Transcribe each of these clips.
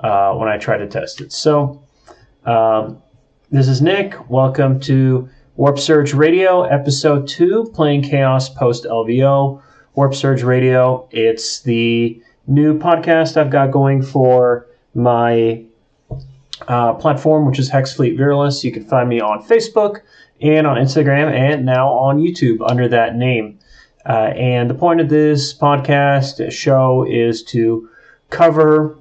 when I try to test it. So this is Nick. Welcome to Warp Surge Radio, Episode 2, playing Chaos Post-LVO. Warp Surge Radio, it's the new podcast I've got going for my platform, which is Hexfleet Virules. You can find me on Facebook and on Instagram and now on YouTube under that name. And the point of this podcast show is to cover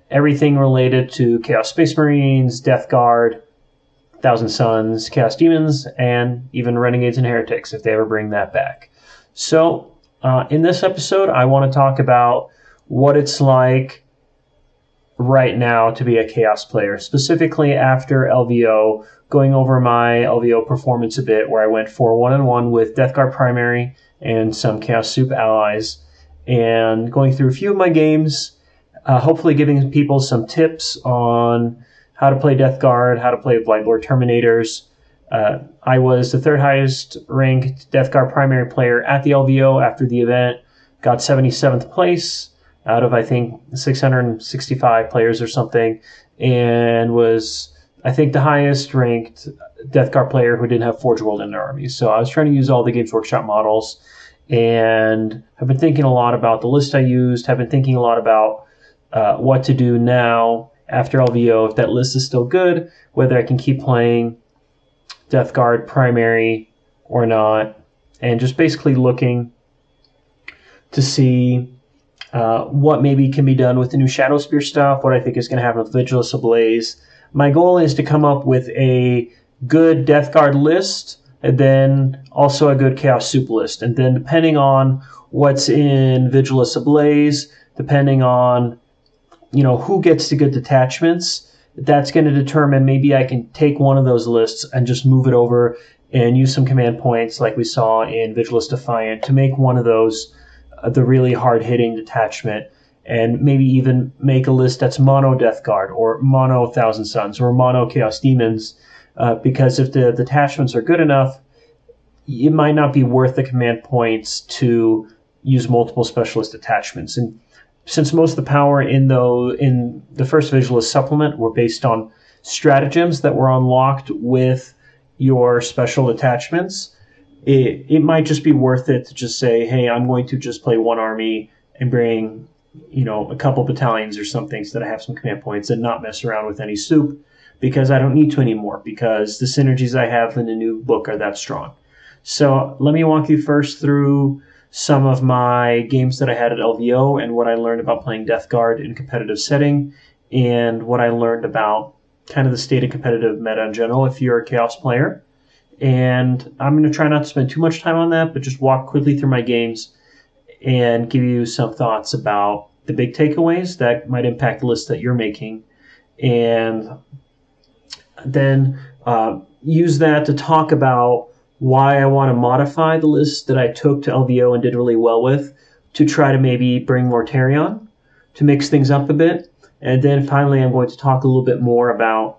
everything related to Chaos Space Marines, Deathguard, Thousand Sons, Chaos Daemons, and even Renegades and Heretics if they ever bring that back. So in this episode, I want to talk about what it's like right now to be a Chaos player, specifically after LVO, going over my LVO performance a bit, where I went for 1-on-1 with Deathguard Primary and some Chaos Soup allies, and going through a few of my games, hopefully giving people some tips on how to play Deathguard, how to play Blight Terminators. I was the third highest ranked Deathguard primary player at the LVO after the event, got 77th place out of, I think, 665 players or something, and was, I think, the highest ranked Deathguard player who didn't have Forge World in their army. So I was trying to use all the Games Workshop models, and have been thinking a lot about the list I used, have been thinking a lot about what to do now after LVO, if that list is still good, whether I can keep playing Deathguard primary or not, and just basically looking to see what maybe can be done with the new Shadow Spear stuff, what I think is going to happen with Virules Ablaze. My goal is to come up with a good Deathguard list, and then also a good Chaos Soup list. And then depending on what's in Virules Ablaze, depending on who gets the good detachments, that's going to determine maybe I can take one of those lists and just move it over and use some command points like we saw in Virules Defiant to make one of those the really hard-hitting detachment, and maybe even make a list that's mono Deathguard or mono Thousand Sons or mono Chaos Daemons, because if the detachments are good enough, it might not be worth the command points to use multiple specialist attachments. And since most of the power in the first Virules supplement were based on stratagems that were unlocked with your special attachments, it might just be worth it to just say, hey, I'm going to just play one army and bring a couple battalions or something so that I have some command points and not mess around with any soup, because I don't need to anymore, because the synergies I have in the new book are that strong. So let me walk you first through some of my games that I had at LVO and what I learned about playing Deathguard in a competitive setting, and what I learned about kind of the state of competitive meta in general if you're a Chaos player. And I'm going to try not to spend too much time on that, but just walk quickly through my games and give you some thoughts about the big takeaways that might impact the list that you're making, and then use that to talk about why I want to modify the list that I took to LVO and did really well with, to try to maybe bring Mortarion to mix things up a bit. And then finally, I'm going to talk a little bit more about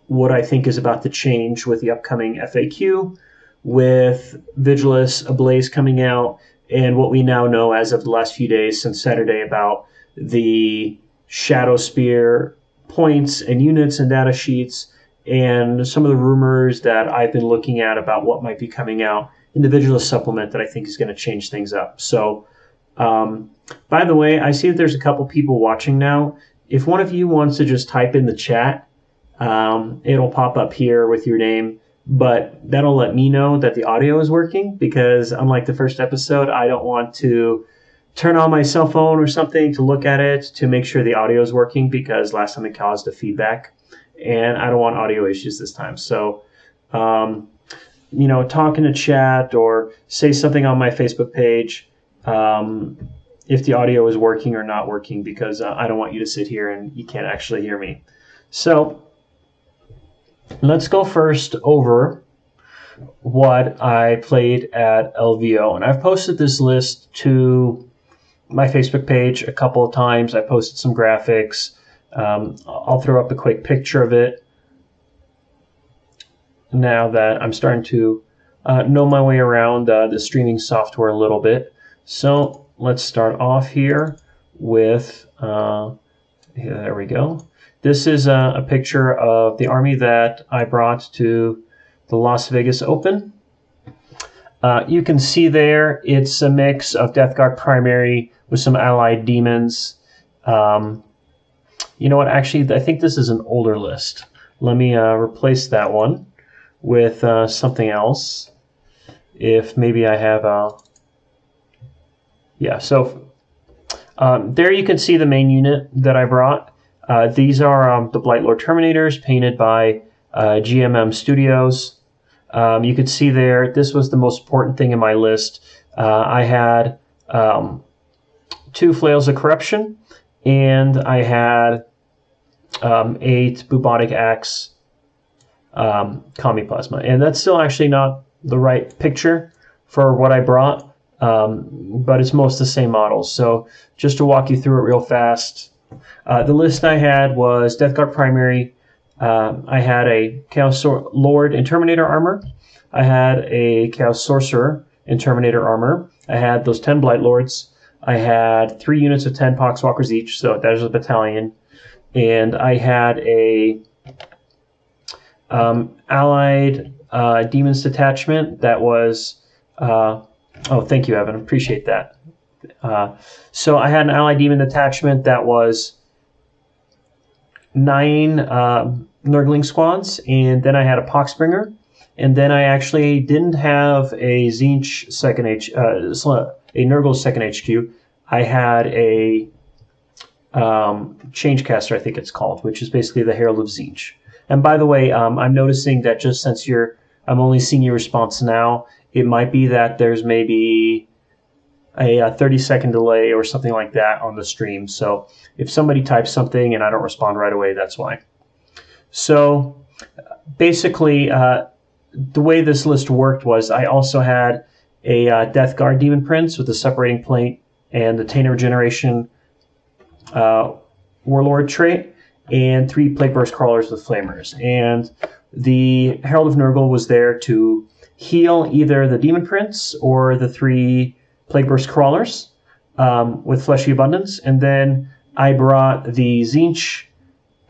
what I think is about to change with the upcoming FAQ, with Virules Ablaze coming out, and what we now know as of the last few days since Saturday about the Shadow Spear points and units and data sheets, and some of the rumors that I've been looking at about what might be coming out in the Virules supplement that I think is going to change things up. So, by the way, I see that there's a couple people watching now. If one of you wants to just type in the chat, it'll pop up here with your name, but that'll let me know that the audio is working, because unlike the first episode, I don't want to turn on my cell phone or something to look at it to make sure the audio is working, because last time it caused a feedback, and I don't want audio issues this time. So, talk in a chat or say something on my Facebook page if the audio is working or not working, because I don't want you to sit here and you can't actually hear me. So, let's go first over what I played at LVO. And I've posted this list to my Facebook page a couple of times. I posted some graphics. I'll throw up a quick picture of it now that I'm starting to know my way around the streaming software a little bit. So let's start off here with Yeah, there we go. This is a picture of the army that I brought to the Las Vegas Open. You can see there it's a mix of Deathguard primary with some allied demons. You know what? Actually, I think this is an older list. Let me replace that one with something else. If maybe I have a... Yeah, so there you can see the main unit that I brought. These are the Blight Lord Terminators painted by GMM Studios. You can see there, this was the most important thing in my list. I had 2 Flails of Corruption, and I had 8 Bubonic Axe Commie-Plasma. And that's still actually not the right picture for what I brought, but it's most the same models. So just to walk you through it real fast, the list I had was Deathguard primary. I had a Chaos Lord and Terminator armor. I had a Chaos Sorcerer and Terminator armor. I had those 10 Blight Lords. I had 3 units of 10 Poxwalkers each, so that is a battalion. And I had a allied Demons detachment that was... oh, thank you, Evan. Appreciate that. So I had an allied demon detachment that was 9 Nurgling squads, and then I had a Poxbringer, and then I actually didn't have a Tzeentch second a Nergal second HQ. I had a Changecaster, I think it's called, which is basically the Herald of Tzeentch. And by the way, I'm noticing that just since I'm only seeing your response now, it might be that there's maybe a 30-second delay or something like that on the stream. So if somebody types something and I don't respond right away, that's why. So basically, the way this list worked was I also had a Deathguard Demon Prince with the Separating Plate and the Tainter Regeneration Warlord trait, and 3 Plague Burst Crawlers with Flamers. And the Herald of Nergal was there to heal either the Demon Prince or the 3 Plague Burst Crawlers with Fleshy Abundance. And then I brought the Tzeentch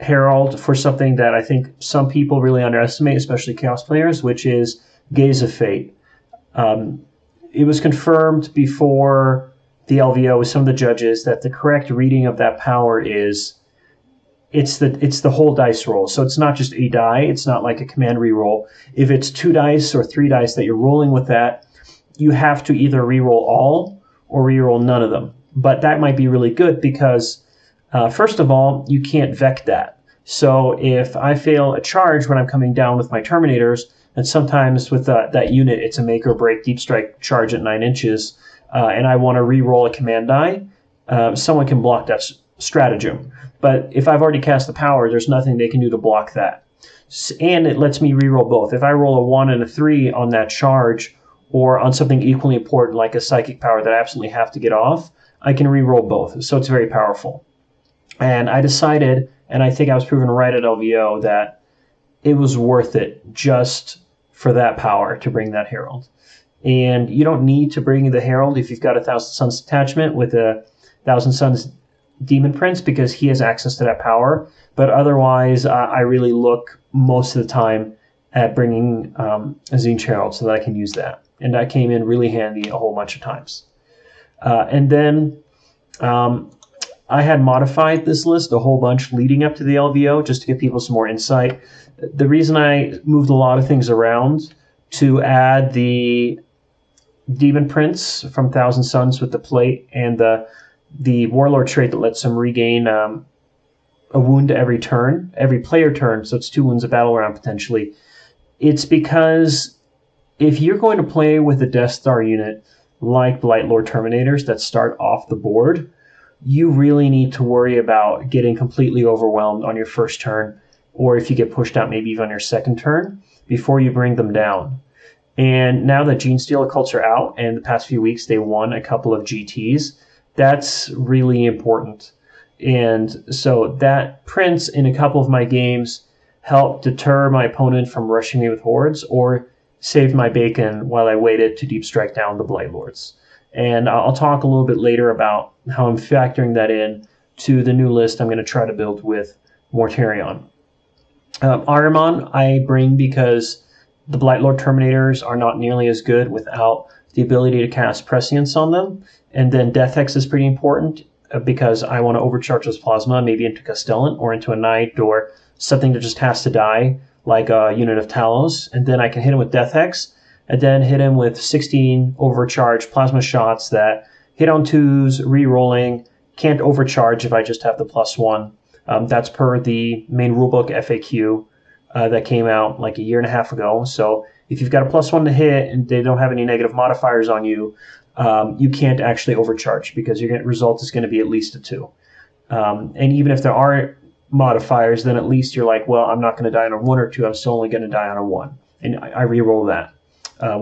Herald for something that I think some people really underestimate, especially Chaos players, which is Gaze of Fate. It was confirmed before the LVO with some of the judges that the correct reading of that power is it's the whole dice roll. So it's not just a die. It's not like a command reroll. If it's 2 dice or 3 dice that you're rolling with that, you have to either reroll all or reroll none of them. But that might be really good because, first of all, you can't vec that. So if I fail a charge when I'm coming down with my Terminators, and sometimes with that unit, it's a make or break deep strike charge at 9 inches, and I want to reroll a command die, someone can block that stratagem. But if I've already cast the power, there's nothing they can do to block that. And it lets me reroll both. If I roll a 1 and a 3 on that charge, or on something equally important like a psychic power that I absolutely have to get off, I can reroll both. So it's very powerful. And I decided, and I think I was proven right at LVO, that it was worth it just for that power to bring that Herald. And you don't need to bring the Herald if you've got a Thousand Sons attachment with a Thousand Sons Demon Prince, because he has access to that power. But otherwise, I really look most of the time at bringing a Tzeentch Herald so that I can use that. And that came in really handy a whole bunch of times. And then I had modified this list a whole bunch leading up to the LVO just to give people some more insight. The reason I moved a lot of things around to add the Demon Prince from Thousand Sons with the plate and the Warlord trait that lets him regain a wound every turn, every player turn, so it's 2 wounds a battle round potentially. It's because if you're going to play with a Death Star unit like Blight Lord Terminators that start off the board, you really need to worry about getting completely overwhelmed on your first turn, or if you get pushed out maybe even on your second turn, before you bring them down. And now that Genestealer cults are out, and the past few weeks they won a couple of GTs, that's really important. And so that Prince in a couple of my games helped deter my opponent from rushing me with hordes, or saved my bacon while I waited to deep strike down the Blight Lords. And I'll talk a little bit later about how I'm factoring that in to the new list I'm going to try to build with Mortarion. Ahriman I bring because the Blightlord Terminators are not nearly as good without the ability to cast Prescience on them. And then Death Hex is pretty important because I want to overcharge those Plasma, maybe into Castellan or into a Knight or something that just has to die, like a unit of Talos. And then I can hit him with Death Hex, and then hit him with 16 overcharged Plasma shots that hit on 2s, re-rolling, can't overcharge if I just have the +1. That's per the main rulebook FAQ that came out like a year and a half ago. So if you've got a +1 to hit and they don't have any negative modifiers on you, you can't actually overcharge because your result is going to be at least a 2. And even if there are modifiers, then at least you're like, well, I'm not going to die on a 1 or 2. I'm still only going to die on a 1. And I re-roll that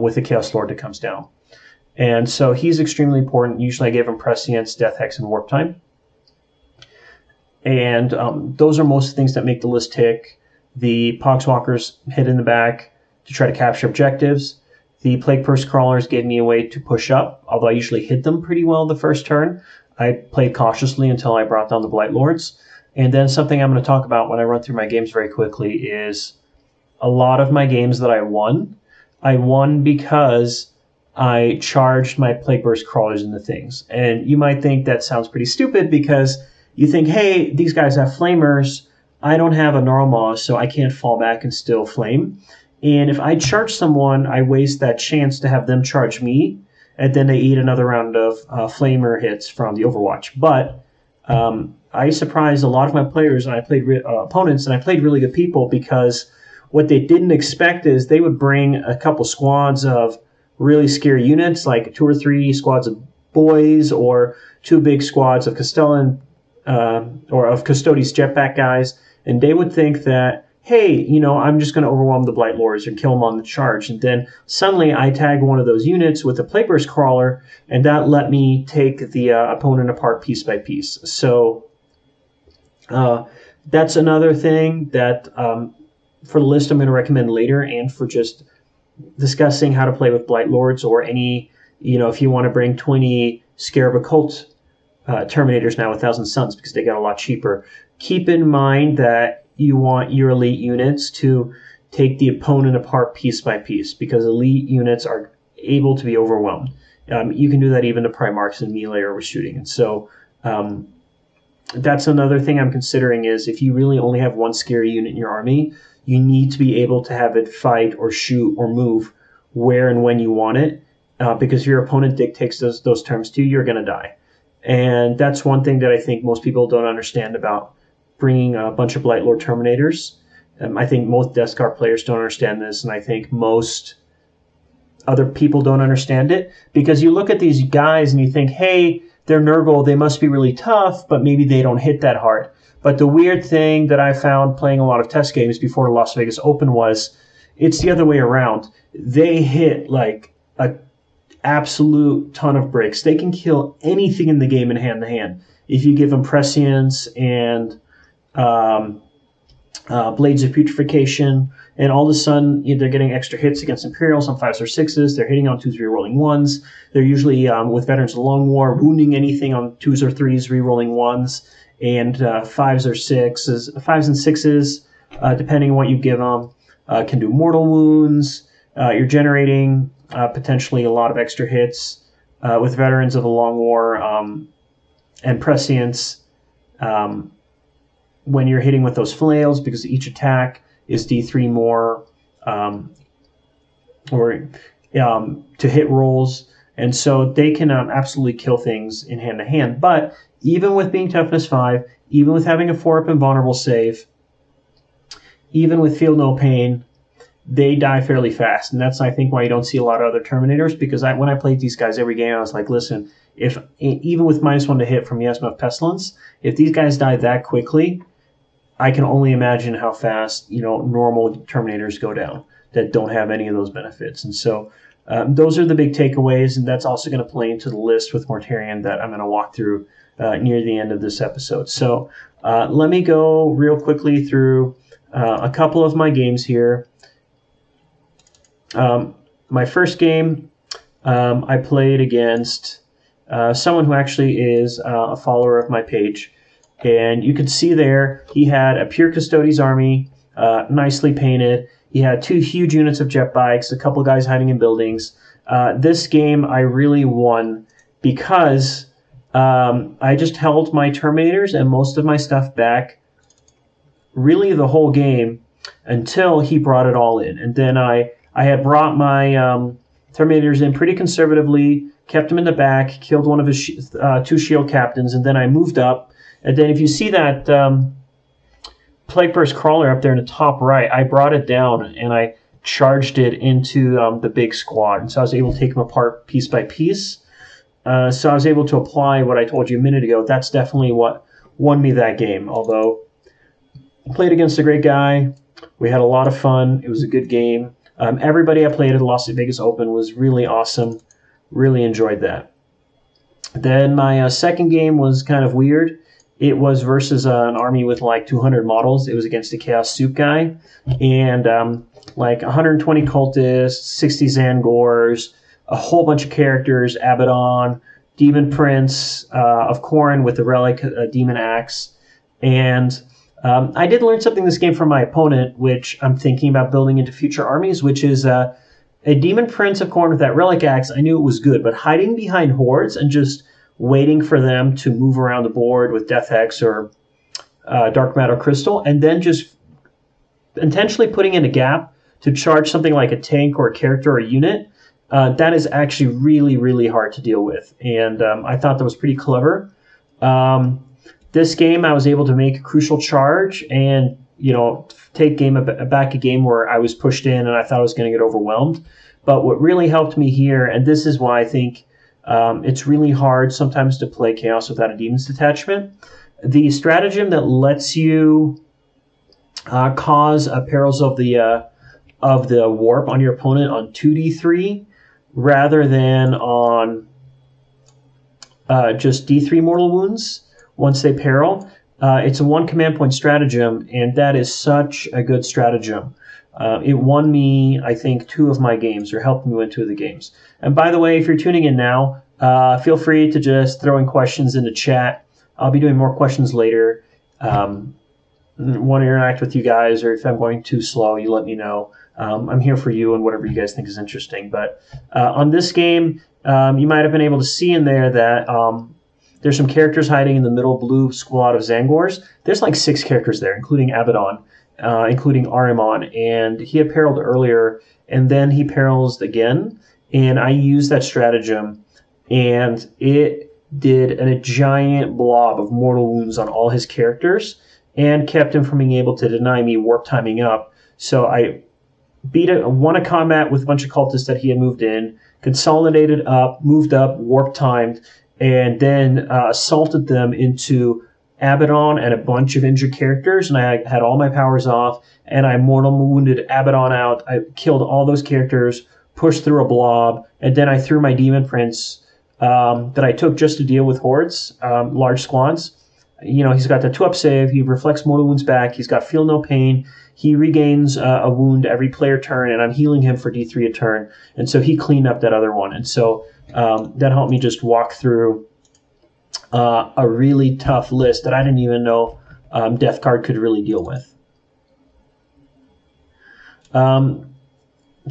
with the Chaos Lord that comes down. And so he's extremely important. Usually I give him Prescience, Death Hex, and Warp Time. And those are most things that make the list tick. The Poxwalkers hit in the back to try to capture objectives. The Plague Purse Crawlers gave me a way to push up, although I usually hit them pretty well the first turn. I played cautiously until I brought down the Blight Lords. And then something I'm going to talk about when I run through my games very quickly is a lot of my games that I won because I charged my Plague Burst Crawlers into things. And you might think that sounds pretty stupid because you think, hey, these guys have Flamers. I don't have a Gnarlmaw, so I can't fall back and still flame. And if I charge someone, I waste that chance to have them charge me, and then they eat another round of Flamer hits from the Overwatch. But I surprised a lot of my players, and I played opponents, and I played really good people because what they didn't expect is they would bring a couple squads of really scary units, like 2 or 3 squads of boys, or 2 big squads of Castellan or of Custodes Jetpack guys, and they would think that, hey, I'm just going to overwhelm the Blight Lords and kill them on the charge. And then suddenly I tag one of those units with a Plague Burst Crawler, and that let me take the opponent apart piece by piece. So that's another thing that for the list I'm going to recommend later, and for just discussing how to play with Blight Lords, or any, if you want to bring 20 Scarab Occult Terminators now with Thousand Sons because they got a lot cheaper. Keep in mind that you want your elite units to take the opponent apart piece by piece because elite units are able to be overwhelmed. You can do that even to Primarchs and melee or with shooting. And so that's another thing I'm considering is if you really only have one scary unit in your army, you need to be able to have it fight or shoot or move where and when you want it because if your opponent dictates those terms to you, you're going to die. And that's one thing that I think most people don't understand about bringing a bunch of Blightlord Terminators. I think most Deathguard players don't understand this, and I think most other people don't understand it because you look at these guys and you think, hey, they're Nergal, they must be really tough, but maybe they don't hit that hard. But the weird thing that I found playing a lot of test games before Las Vegas Open was it's the other way around. They hit like a absolute ton of bricks. They can kill anything in the game in hand-to-hand. If you give them Prescience and Blades of Putrefaction, and all of a sudden they're getting extra hits against Imperials on 5s or 6s. They're hitting on 2s, re-rolling 1s. They're usually, with Veterans of the Long War, wounding anything on 2s or 3s, re-rolling 1s, and 5s or 6s. 5s and 6s, depending on what you give them, can do mortal wounds. You're generating potentially a lot of extra hits with Veterans of the Long War and Prescience when you're hitting with those flails, because each attack is D3 more to hit rolls. And so they can absolutely kill things in hand-to-hand. But even with being Toughness 5, even with having a 4-up invulnerable save, even with Feel No Pain, they die fairly fast. And that's, I think, why you don't see a lot of other Terminators, because when I played these guys every game, I was like, listen, if even with -1 to hit from Miasma of Pestilence, if these guys die that quickly, I can only imagine how fast, normal Terminators go down that don't have any of those benefits. And so those are the big takeaways, and that's also going to play into the list with Mortarion that I'm going to walk through near the end of this episode. So let me go real quickly through a couple of my games here. My first game, I played against someone who actually is a follower of my page. And you could see there he had a pure Custodes army, nicely painted. He had 2 huge units of jet bikes, a couple guys hiding in buildings. This game I really won because I just held my Terminators and most of my stuff back really the whole game until he brought it all in. And then I had brought my Terminators in pretty conservatively, kept him in the back, killed one of his 2 shield captains, and then I moved up. And then if you see that Plague Burst Crawler up there in the top right, I brought it down and I charged it into the big squad. And so I was able to take them apart piece by piece. So I was able to apply what I told you a minute ago. That's definitely what won me that game. Although I played against a great guy. We had a lot of fun. It was a good game. Everybody I played at the Las Vegas Open was really awesome. Really enjoyed that. Then my second game was kind of weird. It was versus an army with like 200 models. It was against a Chaos Soup guy. And like 120 cultists, 60 Zangors, a whole bunch of characters, Abaddon, Demon Prince of Corrin with the Relic Demon Axe. And I did learn something this game from my opponent, which I'm thinking about building into future armies, which is a Demon Prince of Corrin with that Relic Axe. I knew it was good, but hiding behind hordes and just waiting for them to move around the board with Death Hex or Dark Matter Crystal, and then just intentionally putting in a gap to charge something like a tank or a character or a unit, that is actually really, really hard to deal with. And I thought that was pretty clever. This game, I was able to make a crucial charge and, take back a game where I was pushed in and I thought I was going to get overwhelmed. But what really helped me here, and this is why I think it's really hard sometimes to play Chaos without a Demons detachment, the stratagem that lets you cause perils of the warp on your opponent on 2d3 rather than on just d3 mortal wounds once they peril. It's a 1 command point stratagem, and that is such a good stratagem. It won me, I think, 2 of my games, or helped me win 2 of the games. And by the way, if you're tuning in now, feel free to just throw in questions in the chat. I'll be doing more questions later. Want to interact with you guys, or if I'm going too slow, you let me know. I'm here for you and whatever you guys think is interesting. But on this game, you might have been able to see in there that there's some characters hiding in the middle blue squad of Zangors. There's like 6 characters there, including Abaddon, including Ahriman, and he had periled earlier, and then he perils again, and I used that stratagem, and it did a giant blob of mortal wounds on all his characters, and kept him from being able to deny me warp timing up. So I won a combat with a bunch of cultists that he had moved in, consolidated up, moved up, warp timed, and then assaulted them into Abaddon and a bunch of injured characters, and I had all my powers off, and I mortal wounded Abaddon out. I killed all those characters, pushed through a blob, and then I threw my Demon Prince that I took just to deal with hordes, large squads. He's got the 2-up save, he reflects mortal wounds back, he's got feel no pain, he regains a wound every player turn, and I'm healing him for D3 a turn, and so he cleaned up that other one. And so that helped me just walk through a really tough list that I didn't even know Deathguard could really deal with.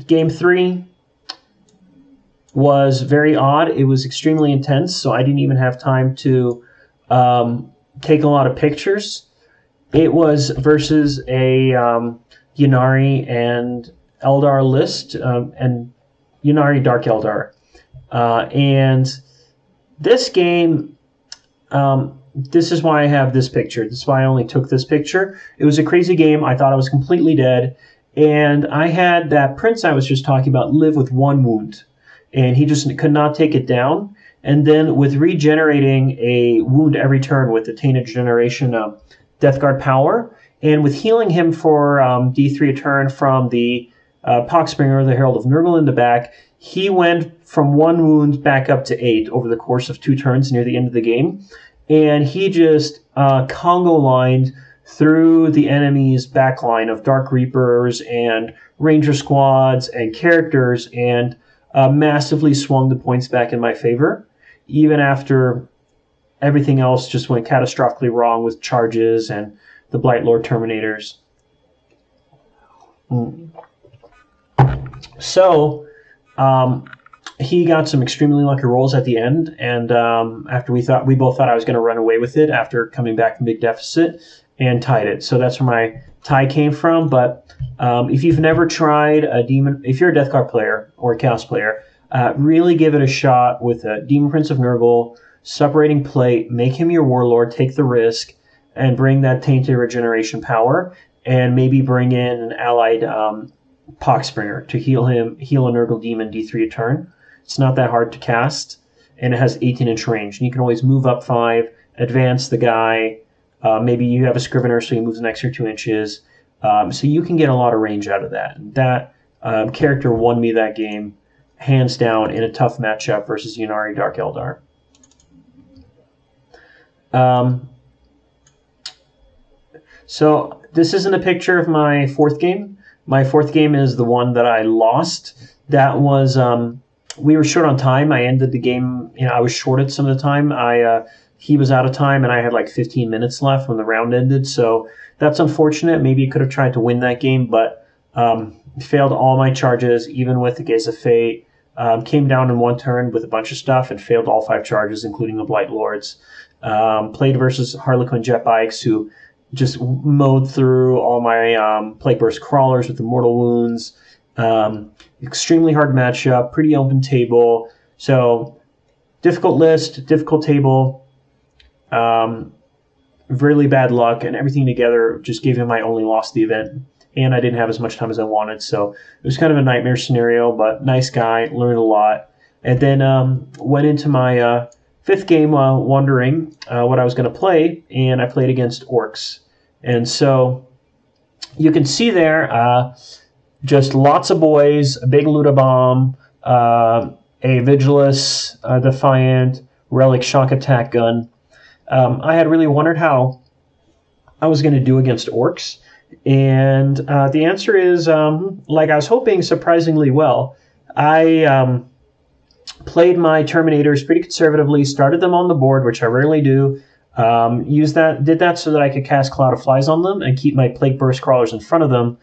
Game 3 was very odd. It was extremely intense, so I didn't even have time to take a lot of pictures. It was versus a Ynnari and Eldar list, and Ynnari Dark Eldar. And this game, this is why I have this picture. This is why I only took this picture. It was a crazy game. I thought I was completely dead. And I had that prince I was just talking about live with 1 wound. And he just could not take it down. And then with regenerating a wound every turn with the Tainted Generation Deathguard power, and with healing him for D3 a turn from the Poxbringer, the Herald of Nergal in the back, he went from 1 wound back up to 8 over the course of 2 turns near the end of the game. And he just Congo-lined through the enemy's backline of Dark Reapers and Ranger squads and characters, and massively swung the points back in my favor, even after everything else just went catastrophically wrong with charges and the Blight Lord Terminators. So he got some extremely lucky rolls at the end, and after we both thought I was going to run away with it after coming back from big deficit, and tied it. So that's where my tie came from. But if you've never tried a demon, if you're a Deathguard player or a Chaos player, really give it a shot with a Demon Prince of Nergal, separating plate, make him your warlord, take the risk, and bring that tainted regeneration power, and maybe bring in an allied Poxbringer to heal a Nergal demon D3 a turn. It's not that hard to cast, and it has 18-inch range. And you can always move up 5, advance the guy. Maybe you have a Scrivener, so he moves an extra 2 inches. So you can get a lot of range out of that. And that character won me that game, hands down, in a tough matchup versus Ynnari Dark Eldar. So this isn't a picture of my 4th game. My 4th game is the one that I lost. That was, we were short on time. I ended the game, I was shorted some of the time. He was out of time, and I had like 15 minutes left when the round ended. So that's unfortunate. Maybe I could have tried to win that game, but failed all my charges, even with the Gaze of Fate. Came down in one turn with a bunch of stuff and failed all 5 charges, including the Blight Lords. Played versus Harlequin Jet Bikes, who just mowed through all my Plague Burst Crawlers with Immortal Wounds. Extremely hard matchup, pretty open table. So difficult list, difficult table. Really bad luck, and everything together just gave him my only loss of the event. And I didn't have as much time as I wanted, so it was kind of a nightmare scenario, but nice guy, learned a lot. And then went into my 5th game wondering what I was going to play, and I played against Orcs. And so you can see there just lots of boys, a big Luda Bomb, a Vigilus, Defiant, Relic Shock Attack Gun. I had really wondered how I was going to do against Orcs. And the answer is, like I was hoping, surprisingly well. I played my Terminators pretty conservatively, started them on the board, which I rarely do. Did that so that I could cast Cloud of Flies on them and keep my Plague Burst Crawlers in front of them,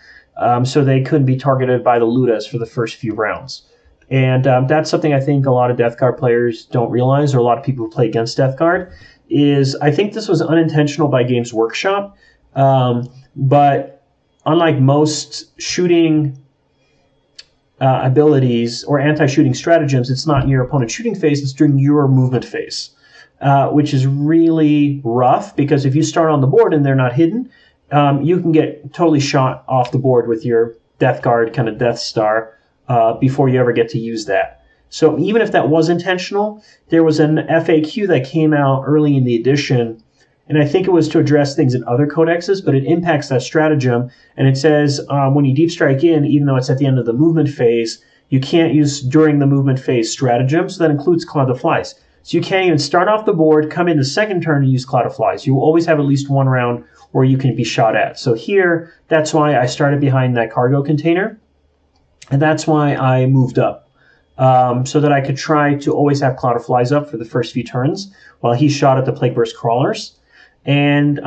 so they couldn't be targeted by the Ludas for the first few rounds. And that's something I think a lot of Deathguard players don't realize, or a lot of people who play against Deathguard, is I think this was unintentional by Games Workshop. But unlike most shooting abilities or anti-shooting stratagems, it's not in your opponent's shooting phase, it's during your movement phase, which is really rough, because if you start on the board and they're not hidden, you can get totally shot off the board with your Deathguard kind of Death Star before you ever get to use that. So even if that was intentional, there was an FAQ that came out early in the edition, and I think it was to address things in other codexes, but it impacts that stratagem. And it says when you deep strike in, even though it's at the end of the movement phase, you can't use during the movement phase stratagem. So that includes Cloud of Flies. So you can't even start off the board, come in the second turn, and use Cloud of Flies. You will always have at least one round where you can be shot at. So here, that's why I started behind that cargo container. And that's why I moved up. So that I could try to always have Cloud of Flies up for the first few turns while he shot at the Plague Burst Crawlers. And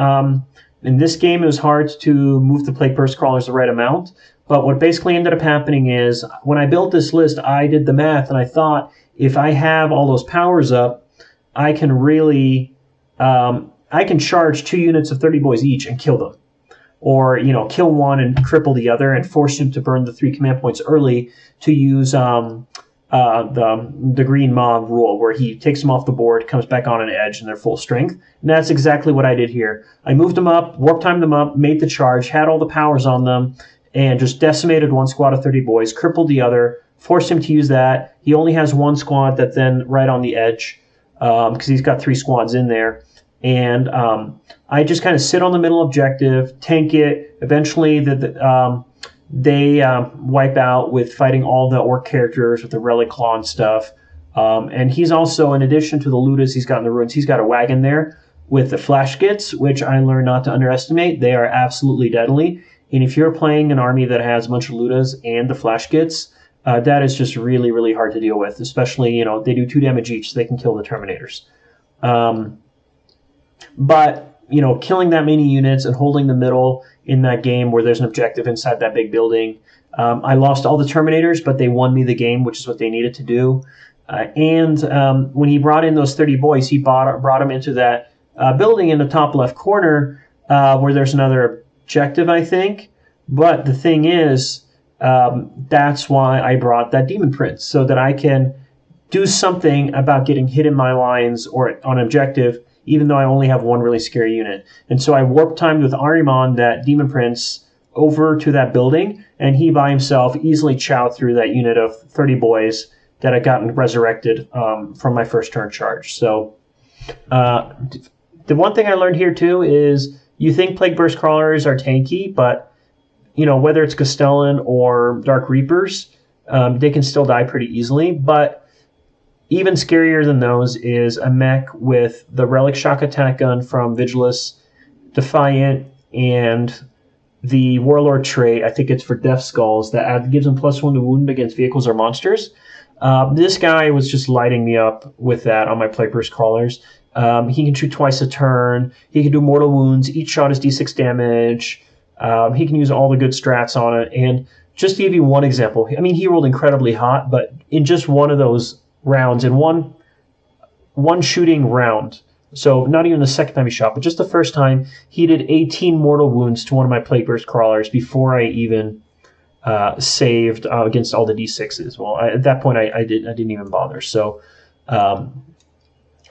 in this game, it was hard to move the Plague Burst Crawlers the right amount. But what basically ended up happening is, when I built this list, I did the math, and I thought, if I have all those powers up, I can really, I can charge 2 units of 30 boys each and kill them. Or, kill one and cripple the other and force him to burn the 3 command points early to use the green mob rule, where he takes them off the board, comes back on an edge, and they're full strength. And that's exactly what I did here. I moved them up, warp timed them up, made the charge, had all the powers on them, and just decimated one squad of 30 boys, crippled the other, forced him to use that. He only has one squad that then right on the edge, because he's got 3 squads in there. And I just kind of sit on the middle objective, tank it. Eventually, they wipe out with fighting all the Orc characters with the Relic Claw and stuff. And he's also, in addition to the Ludas he's got in the ruins, he's got a wagon there with the Flash Gits, which I learned not to underestimate. They are absolutely deadly. And if you're playing an army that has a bunch of Ludas and the Flash Gits, that is just really, really hard to deal with. Especially, they do 2 damage each, so they can kill the Terminators. But, you know, killing that many units and holding the middle in that game where there's an objective inside that big building. I lost all the Terminators, but they won me the game, which is what they needed to do. And when he brought in those 30 boys, he brought them into that building in the top left corner where there's another objective, I think. But the thing is, that's why I brought that Demon Prince, so that I can do something about getting hit in my lines or on objective, even though I only have one really scary unit. And so I warp timed with Ahriman, that Demon Prince, over to that building, and he by himself easily chowed through that unit of 30 boys that had gotten resurrected from my first turn charge. So the one thing I learned here too is you think Plague Burst Crawlers are tanky, but you know, whether it's Castellan or Dark Reapers, they can still die pretty easily. But even scarier than those is a mech with the Relic Shock Attack Gun from Vigilus, Defiant, and the Warlord trait, I think it's for Death Skulls, that gives him +1 to wound against vehicles or monsters. This guy was just lighting me up with that on my Plague Burst Crawlers. He can shoot twice a turn. He can do mortal wounds. Each shot is d6 damage. He can use all the good strats on it. And just to give you one example, I mean, he rolled incredibly hot, but in just one of those rounds, in one shooting round, so not even the second time he shot, but just the first time, he did 18 mortal wounds to one of my Plague Burst Crawlers before I even saved against all the d6s. Well, at that point, I didn't even bother. So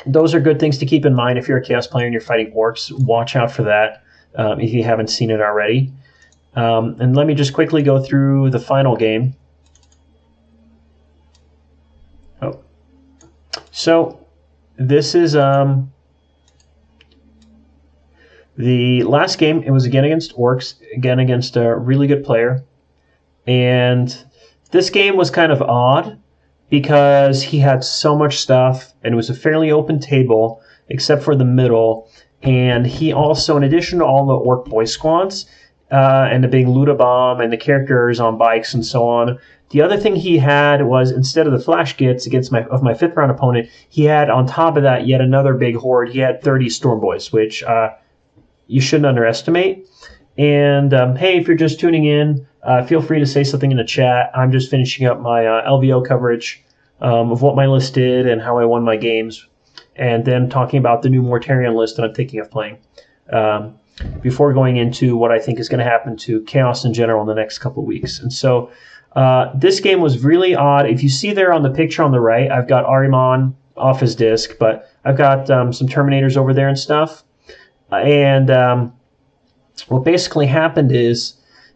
those are good things to keep in mind if you're a Chaos player and you're fighting orcs. Watch out for that if you haven't seen it already. And let me just quickly go through the final game. Oh, so this is the last game. It was again against orcs, again against a really good player. And this game was kind of odd because he had so much stuff and it was a fairly open table except for the middle. And he also, in addition to all the orc boy squads and the big Luda bomb and the characters on bikes and so on, the other thing he had was, instead of the flash gits against my 5th round opponent, he had on top of that yet another big horde. He had 30 storm boys, which you shouldn't underestimate. And hey, if you're just tuning in, feel free to say something in the chat. I'm just finishing up my LVO coverage of what my list did and how I won my games, and then talking about the new Mortarion list that I'm thinking of playing, before going into what I think is going to happen to Chaos in general in the next couple of weeks. And so this game was really odd. If you see there on the picture on the right, I've got Ahriman off his disc, but I've got some Terminators over there and stuff. And what basically happened is,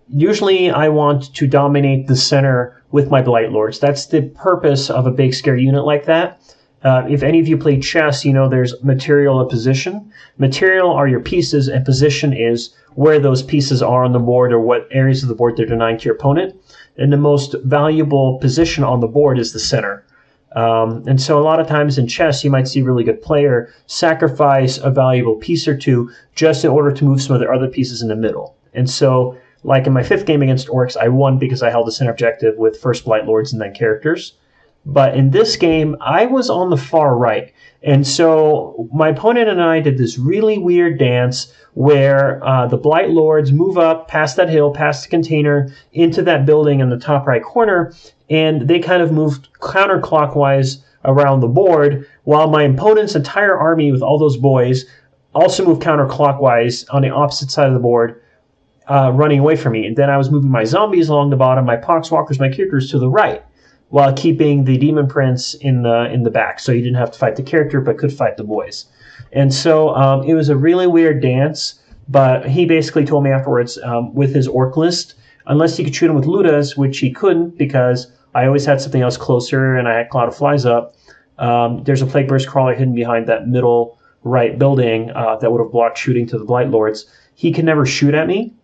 usually I want to dominate the center with my Blight Lords. That's the purpose of a big scary unit like that. If any of you play chess, you know there's material and position. Material are your pieces, and position is where those pieces are on the board or what areas of the board they're denying to your opponent. And the most valuable position on the board is the center. And so a lot of times in chess, you might see a really good player sacrifice a valuable piece or two just in order to move some of their other pieces in the middle. And so, like in my 5th game against orcs, I won because I held the center objective with first Blight Lords and then characters. But in this game, I was on the far right. And so my opponent and I did this really weird dance where the Blight Lords move up past that hill, past the container, into that building in the top right corner, and they kind of moved counterclockwise around the board, while my opponent's entire army with all those boys also moved counterclockwise on the opposite side of the board, running away from me. And then I was moving my zombies along the bottom, my poxwalkers, my characters to the right, while keeping the Demon Prince in the back, so you didn't have to fight the character but could fight the boys. And so it was a really weird dance, but he basically told me afterwards, with his orc list, unless he could shoot him with Ludas, which he couldn't because I always had something else closer and I had Cloud of Flies up, there's a Plague Burst Crawler hidden behind that middle right building that would have blocked shooting to the Blight Lords. He could never shoot at me,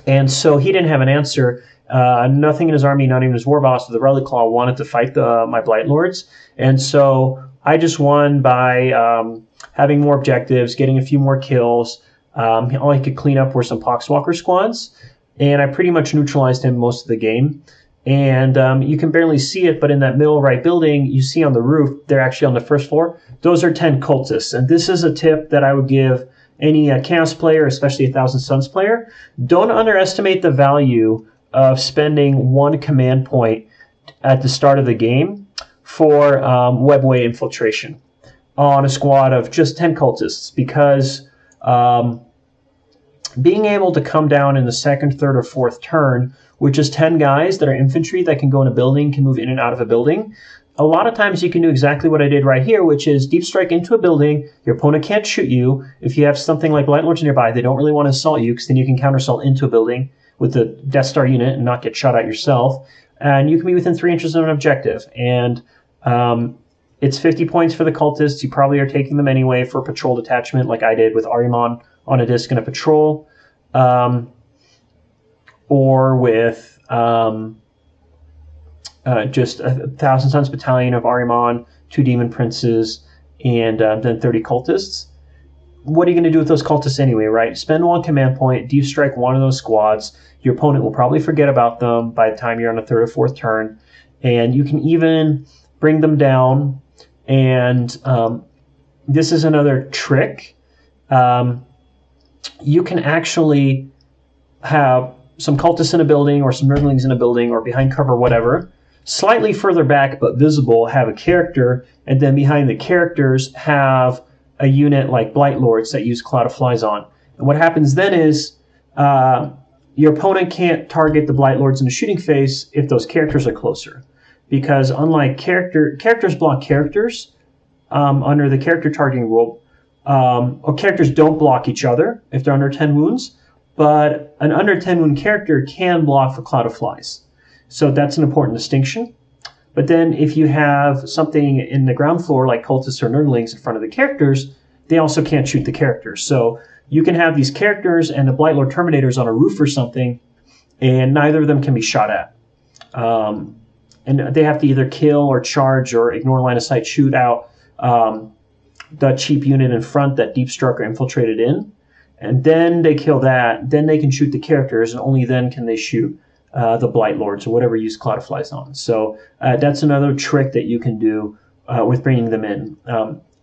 and so he didn't have an answer. Nothing in his army, not even his war boss, the Relic Claw, wanted to fight my Blight Lords. And so I just won by having more objectives, getting a few more kills. All he could clean up were some Poxwalker squads, and I pretty much neutralized him most of the game. And you can barely see it, but in that middle right building, you see on the roof, they're actually on the first floor. Those are 10 cultists. And this is a tip that I would give any Chaos player, especially a Thousand Sons player. Don't underestimate the value of spending 1 command point at the start of the game for webway infiltration on a squad of just 10 cultists, because being able to come down in the second, third, or fourth turn with just 10 guys that are infantry that can go in a building, can move in and out of a building, a lot of times you can do exactly what I did right here, which is deep strike into a building. Your opponent can't shoot you. If you have something like Blight Lords nearby, they don't really want to assault you, because then you can counter assault into a building with the Death Star unit and not get shot at yourself. And you can be within 3 inches of an objective. And it's 50 points for the cultists. You probably are taking them anyway for a patrol detachment, like I did with Ahriman on a disc and a patrol. Or with just a Thousand Sons battalion of Ahriman, 2 demon princes, and then 30 cultists. What are you going to do with those cultists anyway, right? Spend 1 command point, deep strike one of those squads. Your opponent will probably forget about them by the time you're on the 3rd or 4th turn. And you can even bring them down. And this is another trick. You can actually have some cultists in a building, or some Nergalings in a building, or behind cover, whatever. Slightly further back but visible, have a character, and then behind the characters have a unit like Blight Lords that use Cloud of Flies on. And what happens then is your opponent can't target the Blight Lords in the shooting phase if those characters are closer. Because unlike characters block characters under the character targeting rule, or characters don't block each other if they're under 10 wounds, but an under 10 wound character can block for Cloud of Flies. So that's an important distinction. But then if you have something in the ground floor like cultists or Nergalings in front of the characters, they also can't shoot the characters. So you can have these characters and the Blight Lord Terminators on a roof or something, and neither of them can be shot at. And they have to either kill or charge or ignore line of sight, shoot out the cheap unit in front that deep struck or infiltrated in. And then they kill that, then they can shoot the characters, and only then can they shoot the Blight Lords or whatever you use Cloud of Flies on. So that's another trick that you can do with bringing them in.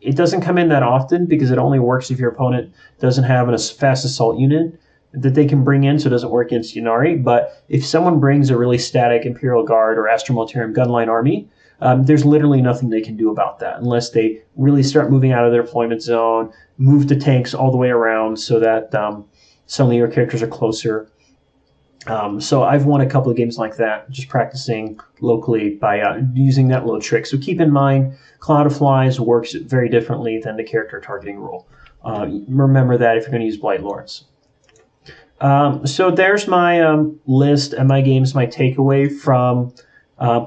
It doesn't come in that often because it only works if your opponent doesn't have a fast assault unit that they can bring in, so it doesn't work against Ynnari. But if someone brings a really static Imperial Guard or Astral Mortarion gunline army, there's literally nothing they can do about that unless they really start moving out of their deployment zone, move the tanks all the way around so that suddenly your characters are closer. So I've won a couple of games like that, just practicing locally by using that little trick. So keep in mind, Cloud of Flies works very differently than the character targeting rule. Remember that if you're going to use Blight Lords. So there's my list and my games, my takeaway from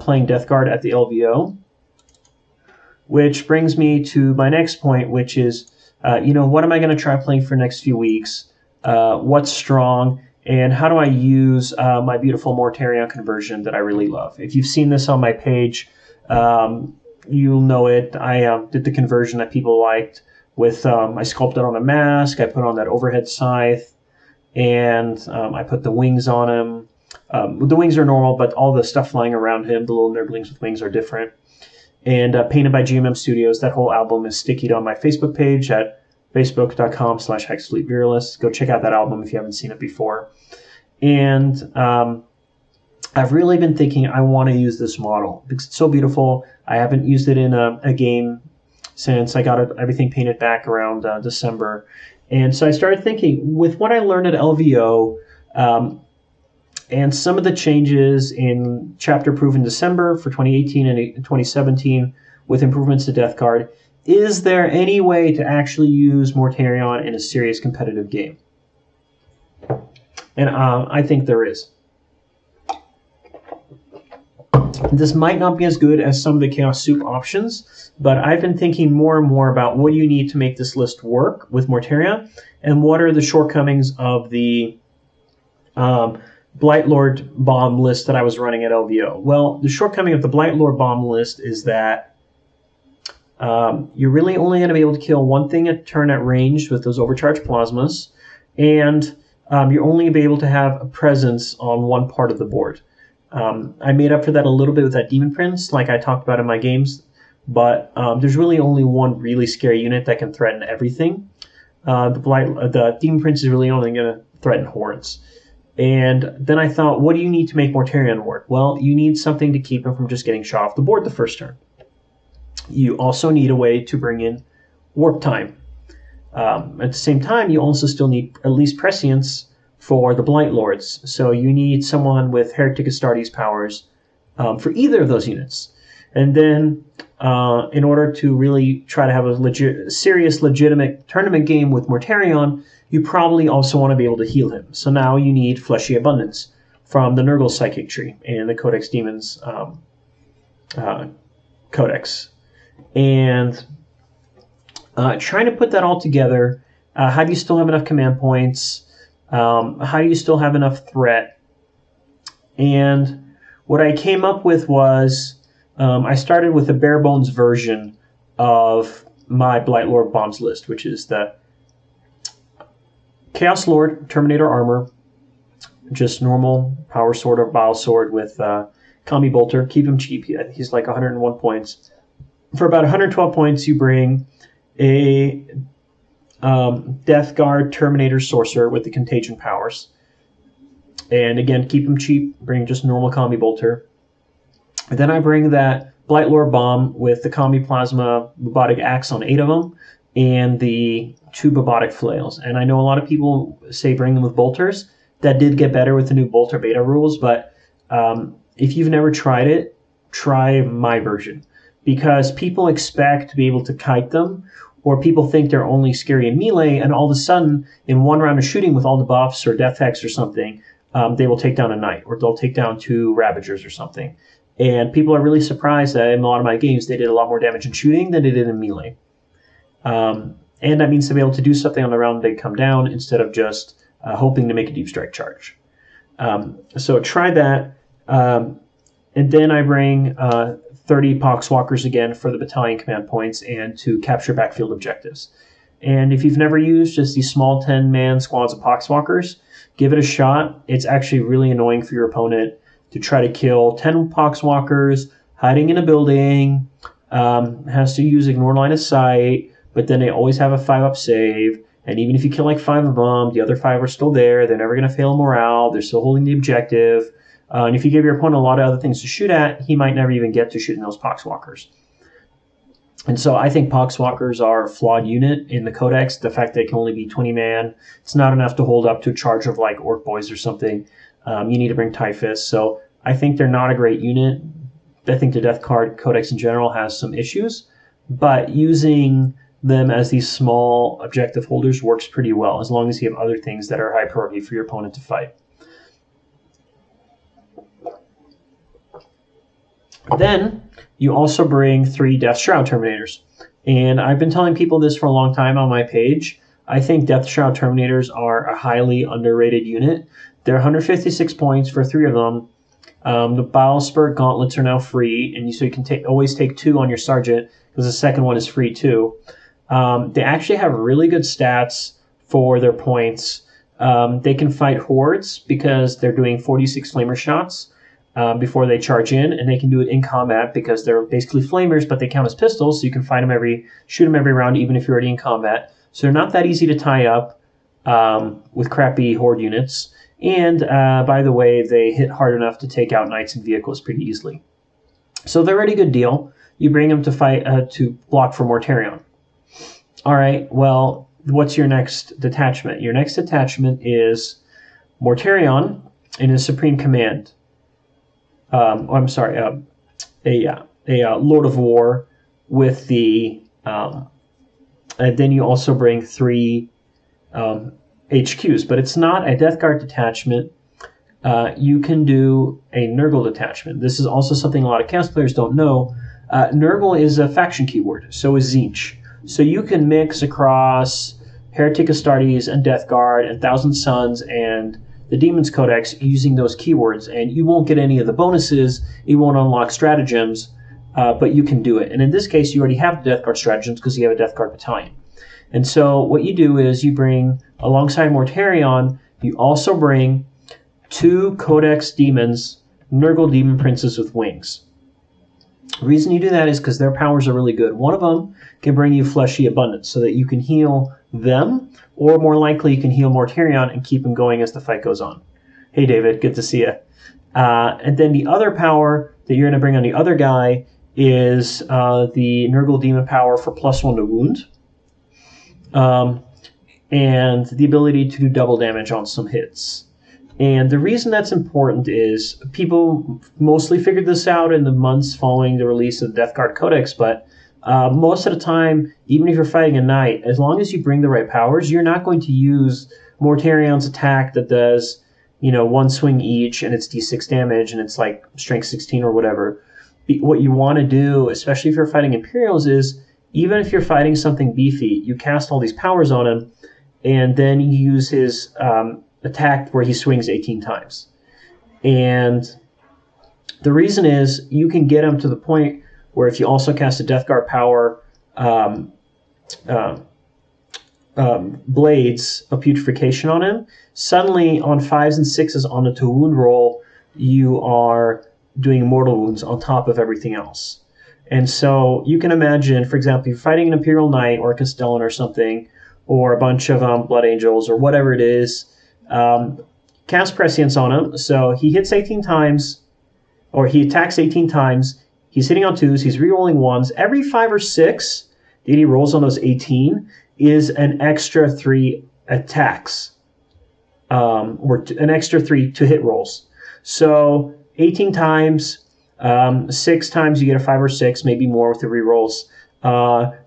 playing Deathguard at the LVO. Which brings me to my next point, which is, what am I going to try playing for the next few weeks? What's strong? And how do I use my beautiful Mortarion conversion that I really love? If you've seen this on my page, you'll know it. I did the conversion that people liked with, I sculpted on a mask, I put on that overhead scythe, and I put the wings on him. The wings are normal, but all the stuff flying around him, the little Nergalings with wings, are different. And painted by GMM Studios. That whole album is stickied on my Facebook page at facebook.com/Hexfleet Virules. Go check out that album if you haven't seen it before. And I've really been thinking I want to use this model because it's so beautiful. I haven't used it in a game since I got everything painted back around December. And so I started thinking, with what I learned at LVO, and some of the changes in Chapter Proof in December for 2018 and 2017 with improvements to Deathguard, is there any way to actually use Mortarion in a serious competitive game? And I think there is. This might not be as good as some of the Chaos Soup options, but I've been thinking more and more about what do you need to make this list work with Mortarion, and what are the shortcomings of the Blight Lord bomb list that I was running at LVO. Well, the shortcoming of the Blight Lord bomb list is that you're really only going to be able to kill one thing a turn at range with those overcharged plasmas, and you're only be able to have a presence on one part of the board. I made up for that a little bit with that Demon Prince, like I talked about in my games, but there's really only one really scary unit that can threaten everything. The Demon Prince is really only going to threaten hordes. And then I thought, what do you need to make Mortarion work? Well, you need something to keep him from just getting shot off the board the first turn. You also need a way to bring in warp time. At the same time, you also still need at least prescience for the Blight Lords. So you need someone with Heretic Astartes powers for either of those units. And then in order to really try to have a serious, legitimate tournament game with Mortarion, you probably also want to be able to heal him. So now you need Fleshy Abundance from the Nergal Psychic Tree and the Codex Demons Codex. And trying to put that all together, how do you still have enough command points? How do you still have enough threat? And what I came up with was I started with a bare bones version of my Blight Lord bombs list, which is the Chaos Lord Terminator armor, just normal power sword or bile sword with Combi Bolter. Keep him cheap. He's like 101 points. For about 112 points, you bring a Deathguard Terminator Sorcerer with the Contagion powers. And again, keep him cheap. Bring just normal Combi Bolter. And then I bring that Blight Lord bomb with the Combi Plasma Robotic Axe on 8 of them and the 2 Robotic Flails. And I know a lot of people say bring them with bolters. That did get better with the new bolter beta rules, but if you've never tried it, try my version. Because people expect to be able to kite them, or people think they're only scary in melee, and all of a sudden, in one round of shooting with all the buffs or Death Hex or something, they will take down a Knight, or they'll take down 2 Ravagers or something. And people are really surprised that in a lot of my games, they did a lot more damage in shooting than they did in melee. And that means to be able to do something on the round they come down instead of just hoping to make a deep strike charge. So try that. And then I bring 30 Poxwalkers again for the battalion command points and to capture backfield objectives. And if you've never used just these small 10-man squads of Poxwalkers, give it a shot. It's actually really annoying for your opponent to try to kill 10 Poxwalkers hiding in a building, has to use ignore line of sight, but then they always have a 5-up save. And even if you kill like 5 of them, the other 5 are still there. They're never going to fail morale. They're still holding the objective. And if you give your opponent a lot of other things to shoot at, he might never even get to shooting those Poxwalkers. And so I think Poxwalkers are a flawed unit in the Codex. The fact they can only be 20-man, it's not enough to hold up to a charge of like Orc Boys or something. You need to bring Typhus. So I think they're not a great unit. I think the Deathguard Codex in general has some issues. But using them as these small objective holders works pretty well, as long as you have other things that are high priority for your opponent to fight. Then you also bring 3 Death Shroud Terminators. And I've been telling people this for a long time on my page. I think Death Shroud Terminators are a highly underrated unit. They're 156 points for 3 of them. The Bile Spurt Gauntlets are now free, and so you can always take 2 on your Sergeant, because the second one is free too. They actually have really good stats for their points. They can fight hordes because they're doing 46 flamer shots before they charge in, and they can do it in combat because they're basically flamers, but they count as pistols, so you can fight them shoot them every round, even if you're already in combat. So they're not that easy to tie up with crappy horde units. And by the way, they hit hard enough to take out knights and vehicles pretty easily. So they're a really good deal. You bring them to fight to block for Mortarion. All right, well, what's your next detachment? Your next detachment is Mortarion in his Supreme Command. A Lord of War with the... and then you also bring 3 HQs, but it's not a Deathguard detachment. You can do a Nergal detachment. This is also something a lot of Chaos players don't know. Nergal is a faction keyword, so is Tzeentch. So you can mix across Heretic Astartes and Deathguard and Thousand Sons and the Demons Codex using those keywords, and you won't get any of the bonuses. You won't unlock stratagems, but you can do it. And in this case, you already have the Deathguard stratagems because you have a Deathguard battalion. And so what you do is you bring, alongside Mortarion, you also bring 2 Codex Demons Nergal Demon Princes with wings. The reason you do that is because their powers are really good. One of them can bring you fleshy abundance so that you can heal them, or more likely you can heal Mortarion and keep him going as the fight goes on. Hey David, good to see you. And then the other power that you're going to bring on the other guy is the Nergal Demon power for +1 to wound. And the ability to do double damage on some hits. And the reason that's important is people mostly figured this out in the months following the release of the Deathguard Codex, but most of the time, even if you're fighting a knight, as long as you bring the right powers, you're not going to use Mortarion's attack that does, one swing each, and it's d6 damage, and it's like strength 16 or whatever. What you want to do, especially if you're fighting Imperials, is even if you're fighting something beefy, you cast all these powers on him, and then you use his attack where he swings 18 times. And the reason is you can get him to the point where if you also cast a Deathguard power, Blades of Putrefaction on him, suddenly on 5s and 6s on a to wound roll, you are doing mortal wounds on top of everything else. And so you can imagine, for example, you're fighting an Imperial Knight or a Castellan or something, or a bunch of Blood Angels or whatever it is, cast Prescience on him. So he hits 18 times, or he attacks 18 times. He's hitting on 2s. He's rerolling 1s. Every 5 or 6 that he rolls on those 18 is an extra 3 attacks, or an extra 3 to hit rolls. So 18 times, 6 times you get a 5 or 6, maybe more with the rerolls.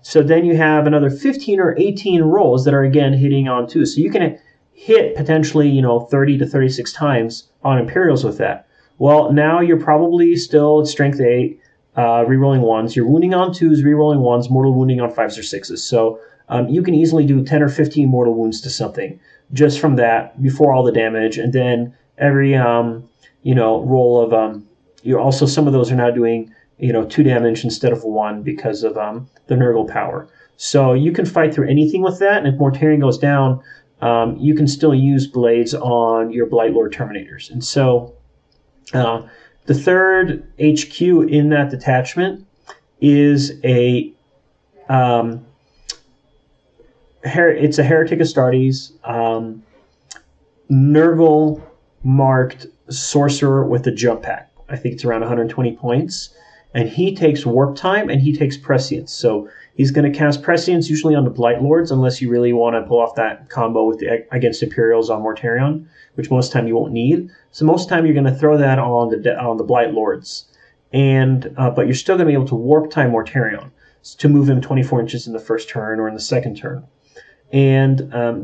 So then you have another 15 or 18 rolls that are again hitting on 2. So you can hit potentially 30 to 36 times on Imperials with that. Well, now you're probably still at strength 8, rerolling 1s. You're wounding on 2s, rerolling 1s, mortal wounding on 5s or 6s. So you can easily do 10 or 15 mortal wounds to something just from that before all the damage. And then every roll of you're also, some of those are now doing 2 damage instead of 1 because of the Nergal power. So you can fight through anything with that, and if Mortarion goes down, you can still use Blades on your Blight Lord Terminators. And so the third HQ in that detachment is it's a Heretic Astartes, Nergal marked sorcerer with a jump pack. I think it's around 120 points. And he takes warp time and he takes prescience. So he's going to cast prescience usually on the Blight Lords, unless you really want to pull off that combo with against Imperials on Mortarion, which most of the time you won't need. So most of the time you're going to throw that on the Blight Lords, and but you're still going to be able to warp time Mortarion to move him 24 inches in the first turn or in the second turn. And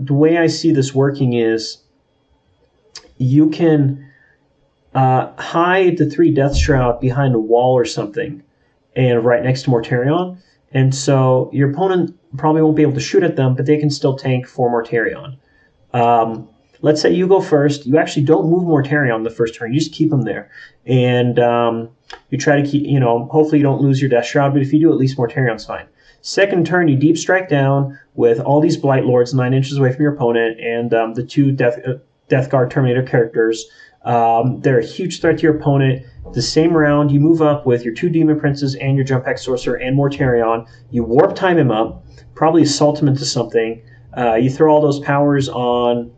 the way I see this working is you can hide the 3 Death Shroud behind a wall or something, and right next to Mortarion, and so your opponent probably won't be able to shoot at them, but they can still tank for Mortarion. Let's say you go first. You actually don't move Mortarion the first turn. You just keep him there, and you try to keep, hopefully you don't lose your Death Shroud, but if you do, at least Mortarion's fine. Second turn, you deep strike down with all these Blight Lords 9 inches away from your opponent, and the 2 Deathguard Terminator characters. They're a huge threat to your opponent. The same round, you move up with your 2 Demon Princes and your Jump Pack Sorcerer and Mortarion. You warp time him up, probably assault him into something. You throw all those powers on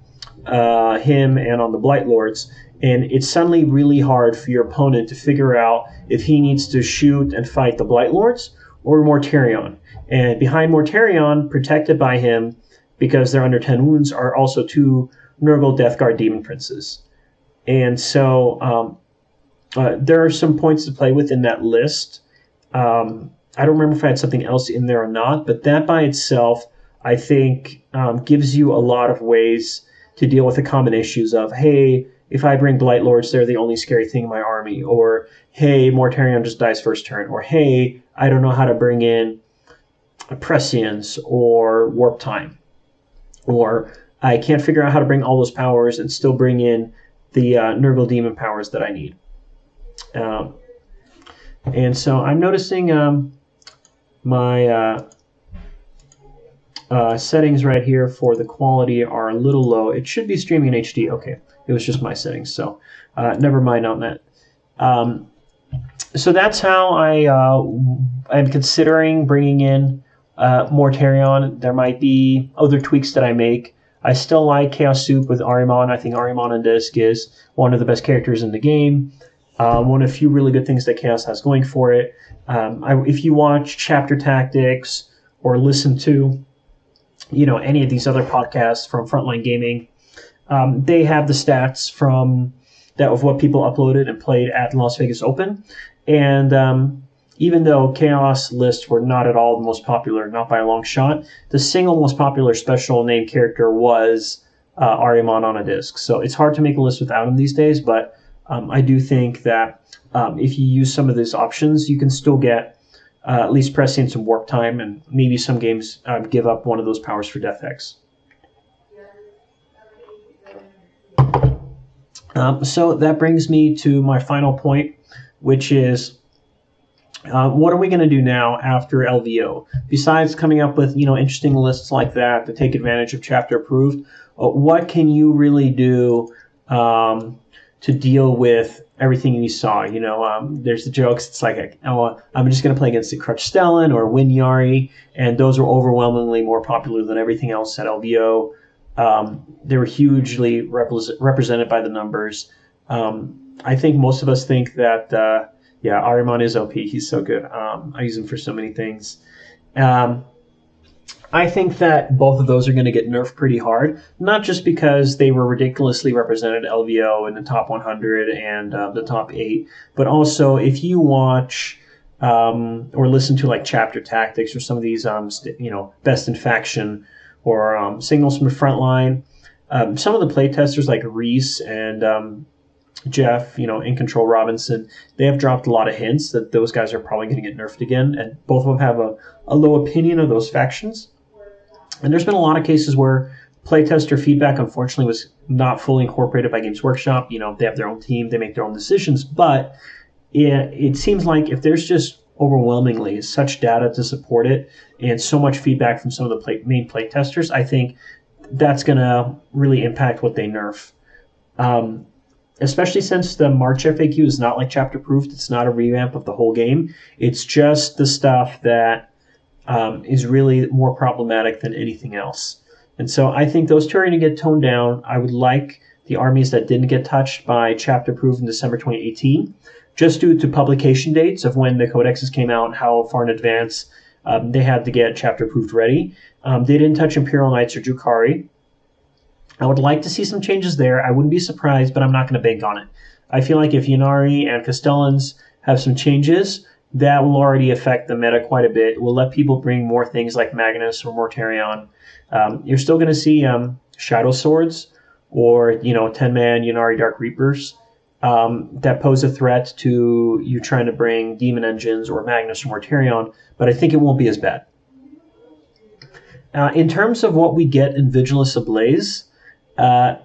him and on the Blight Lords, and it's suddenly really hard for your opponent to figure out if he needs to shoot and fight the Blight Lords or Mortarion. And behind Mortarion, protected by him, because they're under 10 wounds, are also 2 Nergal Deathguard Demon Princes. And so there are some points to play with in that list. I don't remember if I had something else in there or not, but that by itself, I think, gives you a lot of ways to deal with the common issues of, hey, if I bring Blight Lords, they're the only scary thing in my army, or hey, Mortarion just dies first turn, or hey, I don't know how to bring in a Prescience or Warp Time, or I can't figure out how to bring all those powers and still bring in the Nergal Demon powers that I need. And so I'm noticing my settings right here for the quality are a little low. It should be streaming in HD. Okay, it was just my settings, so never mind on that. So that's how I'm considering bringing in Mortarion. There might be other tweaks that I make. I still like Chaos Soup with Ahriman. I think Ahriman on Disc is one of the best characters in the game. One of the few really good things that Chaos has going for it. If you watch Chapter Tactics or listen to any of these other podcasts from Frontline Gaming, they have the stats from that of what people uploaded and played at Las Vegas Open. And even though Chaos lists were not at all the most popular, not by a long shot, the single most popular special name character was Ahriman on a disc. So it's hard to make a list without him these days, but I do think that if you use some of these options, you can still get at least pressing some warp time, and maybe some games give up one of those powers for Death Hex. So that brings me to my final point, which is what are we going to do now after LVO? Besides coming up with interesting lists like that to take advantage of chapter approved, what can you really do to deal with everything you saw? There's the jokes. It's like, I'm just going to play against the Crutch Stellan or Win Yari, and those were overwhelmingly more popular than everything else at LVO. They were hugely represented by the numbers. I think most of us think that, Ahriman is OP. He's so good. I use him for so many things. I think that both of those are going to get nerfed pretty hard, not just because they were ridiculously represented at LVO in the top 100 and the top 8, but also if you watch or listen to like Chapter Tactics or some of these, Best in Faction or Signals from the Frontline, some of the playtesters like Reese and Jeff, In Control Robinson, they have dropped a lot of hints that those guys are probably going to get nerfed again, and both of them have a low opinion of those factions. And there's been a lot of cases where playtester feedback, unfortunately, was not fully incorporated by Games Workshop. They have their own team, they make their own decisions, but it seems like if there's just overwhelmingly such data to support it and so much feedback from some of the main playtesters, I think that's going to really impact what they nerf. Especially since the March FAQ is not like chapter proofed. It's not a revamp of the whole game. It's just the stuff that is really more problematic than anything else. And so I think those two are going to get toned down. I would like the armies that didn't get touched by chapter proof in December 2018, just due to publication dates of when the codexes came out and how far in advance they had to get chapter proofed ready. They didn't touch Imperial Knights or Drukhari. I would like to see some changes there. I wouldn't be surprised, but I'm not going to bank on it. I feel like if Ynnari and Castellans have some changes, that will already affect the meta quite a bit. It will let people bring more things like Magnus or Mortarion. You're still going to see Shadow Swords or 10-man Ynnari Dark Reapers that pose a threat to you trying to bring Demon Engines or Magnus or Mortarion, but I think it won't be as bad. In terms of what we get in Vigilus Ablaze, I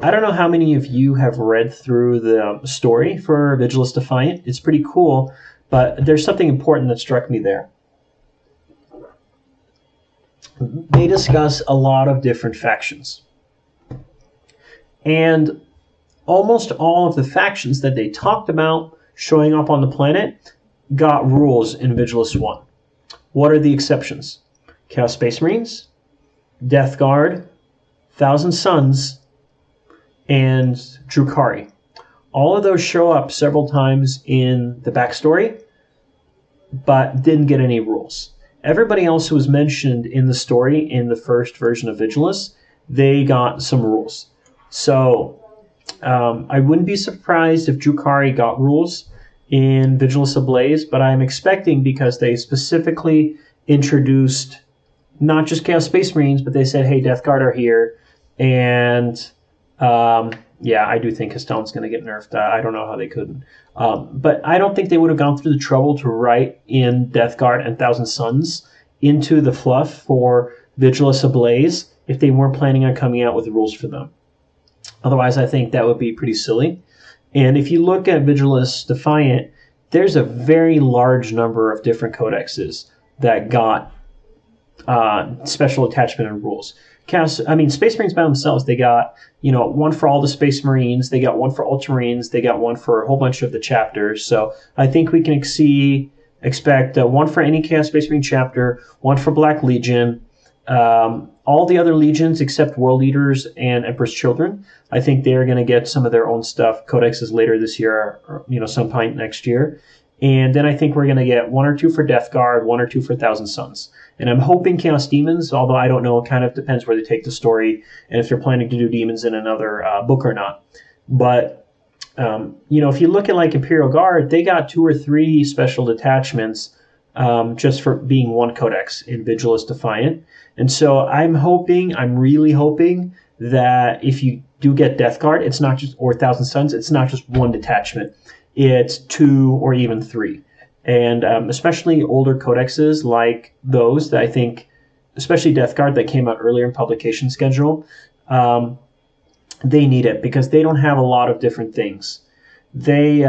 don't know how many of you have read through the story for Vigilus Defiant. It's pretty cool, but there's something important that struck me there. They discuss a lot of different factions. And almost all of the factions that they talked about showing up on the planet got rules in Vigilus 1. What are the exceptions? Chaos Space Marines, Deathguard, Thousand Sons, and Drukhari. All of those show up several times in the backstory, but didn't get any rules. Everybody else who was mentioned in the story in the first version of Vigilus, they got some rules. So I wouldn't be surprised if Drukhari got rules in Vigilus Ablaze, but I'm expecting, because they specifically introduced not just Chaos Space Marines, but they said, hey, Deathguard are here, and I do think Castellan's going to get nerfed. I don't know how they couldn't. But I don't think they would have gone through the trouble to write in Deathguard and Thousand Sons into the fluff for Vigilus Ablaze if they weren't planning on coming out with the rules for them. Otherwise, I think that would be pretty silly. And if you look at Vigilus Defiant, there's a very large number of different codexes that got special attachment and rules. Space Marines by themselves, they got, one for all the Space Marines, they got one for Ultramarines, they got one for a whole bunch of the chapters. So I think we can expect one for any Chaos Space Marine chapter, one for Black Legion, all the other legions except World Eaters and Emperor's Children. I think they're going to get some of their own stuff, codexes later this year, or, sometime next year. And then I think we're going to get 1 or 2 for Deathguard, 1 or 2 for Thousand Sons. And I'm hoping Chaos Daemons, although I don't know, it kind of depends where they take the story and if they're planning to do demons in another book or not. But, if you look at like Imperial Guard, they got 2 or 3 special detachments just for being one codex in Vigilus Defiant. And so I'm really hoping that if you do get Deathguard, it's not just, or Thousand Sons, it's not just one detachment. It's 2 or even 3. And especially older codexes like those that I think, especially Deathguard that came out earlier in publication schedule, they need it because they don't have a lot of different things. They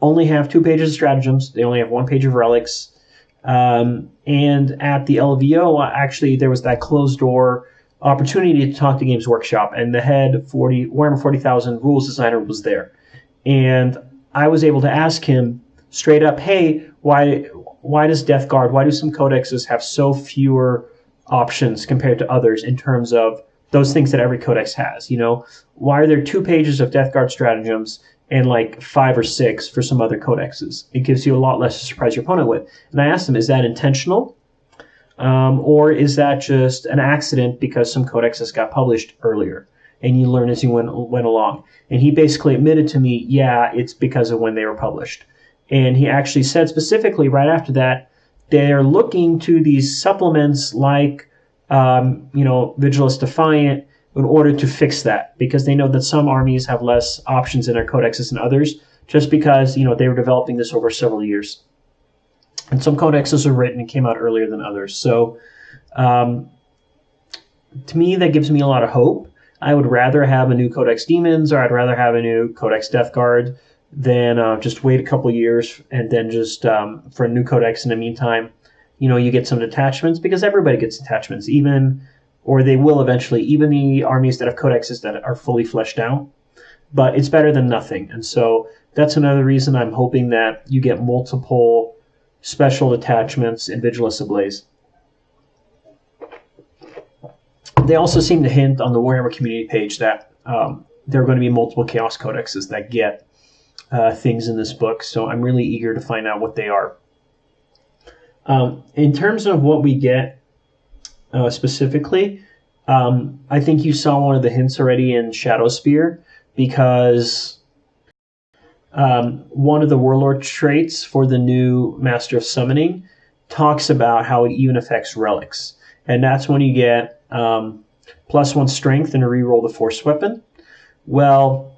only have 2 pages of stratagems. They only have 1 page of relics. And at the LVO, actually, there was that closed door opportunity to talk to Games Workshop, and the head Warhammer 40,000 rules designer was there. And I was able to ask him straight up, hey, why does Deathguard, why do some codexes have so fewer options compared to others in terms of those things that every codex has? Why are there 2 pages of Deathguard stratagems and like 5 or 6 for some other codexes? It gives you a lot less to surprise your opponent with. And I asked him, is that intentional? Or is that just an accident because some codexes got published earlier and you learn as you went along? And he basically admitted to me, yeah, it's because of when they were published. And he actually said specifically right after that, they're looking to these supplements like, Vigilus Defiant in order to fix that, because they know that some armies have less options in their codexes than others, just because, they were developing this over several years. And some codexes were written and came out earlier than others. So to me, that gives me a lot of hope. I would rather have a new Codex Demons, or I'd rather have a new Codex Deathguard than just wait a couple years and then just for a new codex in the meantime, you get some detachments, because everybody gets detachments, or they will eventually, even the armies that have codexes that are fully fleshed out. But it's better than nothing. And so that's another reason I'm hoping that you get multiple special detachments in Vigilus Ablaze. They also seem to hint on the Warhammer community page that there are going to be multiple Chaos Codexes that get things in this book, so I'm really eager to find out what they are. In terms of what we get specifically, I think you saw one of the hints already in Shadowspear, because one of the Warlord traits for the new Master of Summoning talks about how it even affects relics. And that's when you get +1 strength and a reroll the Force weapon. Well,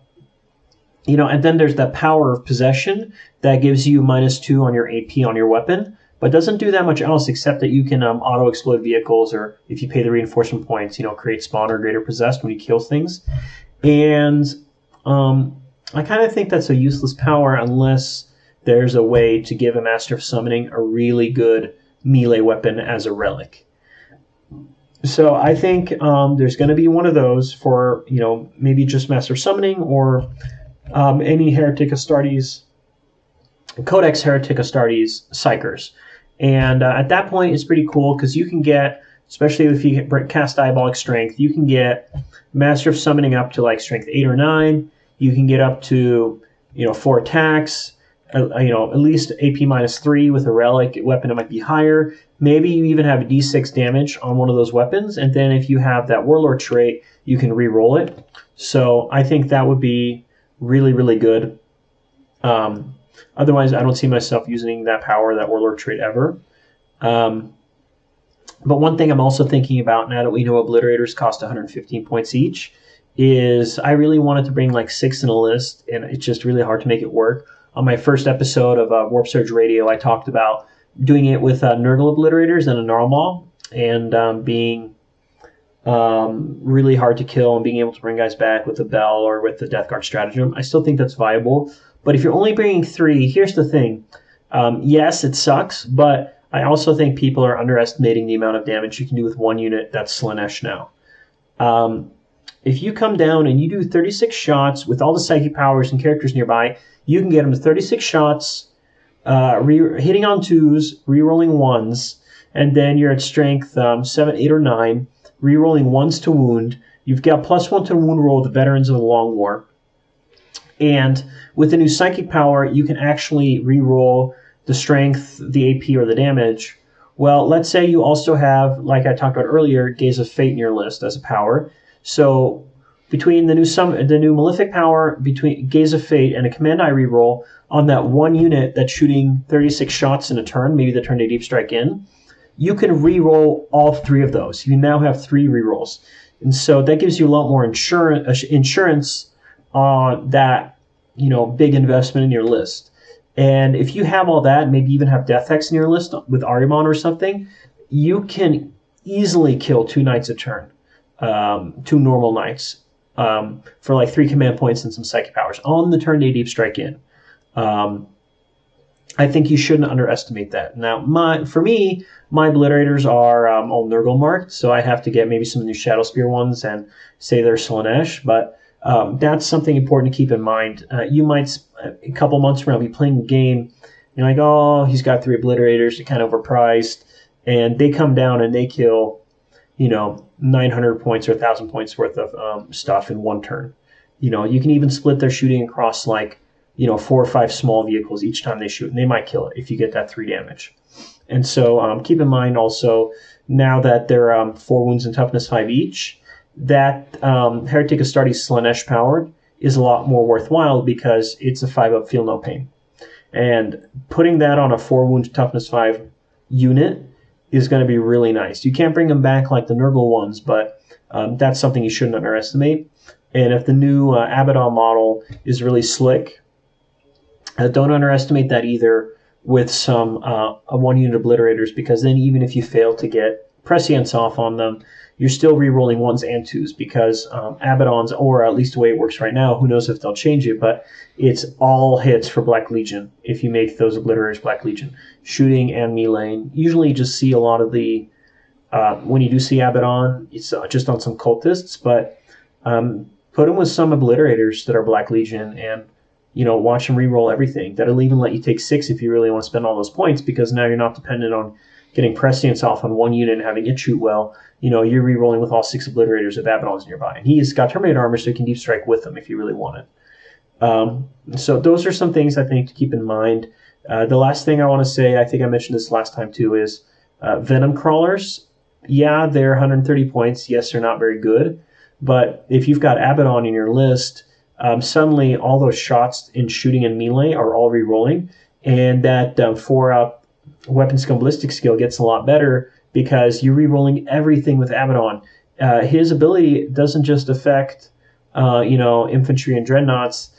and then there's that power of possession that gives you -2 on your AP on your weapon, but doesn't do that much else except that you can auto-explode vehicles, or if you pay the reinforcement points, create spawn or greater possessed when you kill things. And I kind of think that's a useless power unless there's a way to give a Master of Summoning a really good melee weapon as a relic. So I think there's going to be one of those for, maybe just Master of Summoning, or any Heretic Astartes, Codex Heretic Astartes Psychers. And at that point, it's pretty cool, because you can get, especially if you cast Diabolic Strength, you can get Master of Summoning up to like Strength 8 or 9. You can get up to, 4 attacks, at least AP -3 with a relic weapon. It might be higher. Maybe you even have a D6 damage on one of those weapons. And then if you have that Warlord trait, you can re-roll it. So I think that would be really, really good. Otherwise, I don't see myself using that power, that Warlord trait, ever. But one thing I'm also thinking about, now that we know Obliterators cost 115 points each, is I really wanted to bring like 6 in a list, and it's just really hard to make it work. On my first episode of Warp Surge Radio, I talked about doing it with Nergal Obliterators and a Narmal, and being really hard to kill, and being able to bring guys back with the Bell or with the Deathguard Stratagem. I still think that's viable. But if you're only bringing 3, here's the thing. Yes, it sucks, but I also think people are underestimating the amount of damage you can do with one unit that's Slaanesh now. If you come down and you do 36 shots with all the psychic powers and characters nearby, you can get them to 36 shots, hitting on 2s, rerolling 1s, and then you're at strength 7, 8, or 9, rerolling 1s to wound. You've got +1 to wound roll with the veterans of the Long War. And with the new psychic power, you can actually reroll the strength, the AP, or the damage. Well, let's say you also have, like I talked about earlier, Gaze of Fate in your list as a power. So between the new Malefic power, between Gaze of Fate and a Command Eye reroll on that one unit that's shooting 36 shots in a turn, maybe the turn they deep strike in, you can reroll all 3 of those. You now have 3 rerolls. And so that gives you a lot more insurance on that, big investment in your list. And if you have all that, maybe even have Death Hex in your list with Ahriman or something, you can easily kill 2 knights a turn, 2 normal knights, for like 3 command points and some psychic powers on the turn they deep strike in. I think you shouldn't underestimate that. Now, for me, my Obliterators are all Nergal marked, so I have to get maybe some new Shadow Spear ones and say they're Slaanesh, but that's something important to keep in mind. You might, a couple months from now, be playing a game, you're like, oh, he's got 3 Obliterators, they're kind of overpriced, and they come down and they kill, 900 points or 1,000 points worth of stuff in one turn. You can even split their shooting across, 4 or 5 small vehicles each time they shoot, and they might kill it if you get that 3 damage. And so keep in mind also, now that they're 4 wounds and toughness 5 each, that Heretic Astartes Slaanesh powered is a lot more worthwhile because it's a 5-up feel no pain. And putting that on a 4 wound toughness 5 unit is going to be really nice. You can't bring them back like the Nergal ones, but that's something you shouldn't underestimate. And if the new Abaddon model is really slick, don't underestimate that either with some 1-unit Obliterators, because then even if you fail to get Prescience off on them, you're still re-rolling 1s and 2s, because Abaddon's, or at least the way it works right now, who knows if they'll change it, but it's all hits for Black Legion if you make those Obliterators Black Legion. Shooting and melee. Usually you just see a lot of the, when you do see Abaddon, it's just on some cultists, but put them with some Obliterators that are Black Legion and watch them re-roll everything. That'll even let you take 6 if you really want to spend all those points, because now you're not dependent on getting Prescience off on one unit and having it shoot well. You're re-rolling with all 6 Obliterators if Abaddon's nearby. And he's got Terminator armor, so you can deep strike with them if you really want it. So those are some things I think to keep in mind. The last thing I want to say, I think I mentioned this last time too, is Venom Crawlers. Yeah, they're 130 points. Yes, they're not very good. But if you've got Abaddon in your list, suddenly all those shots in shooting and melee are all re-rolling. And that 4-up weapon skill ballistic skill gets a lot better because you're re-rolling everything with Abaddon. His ability doesn't just affect infantry and dreadnoughts.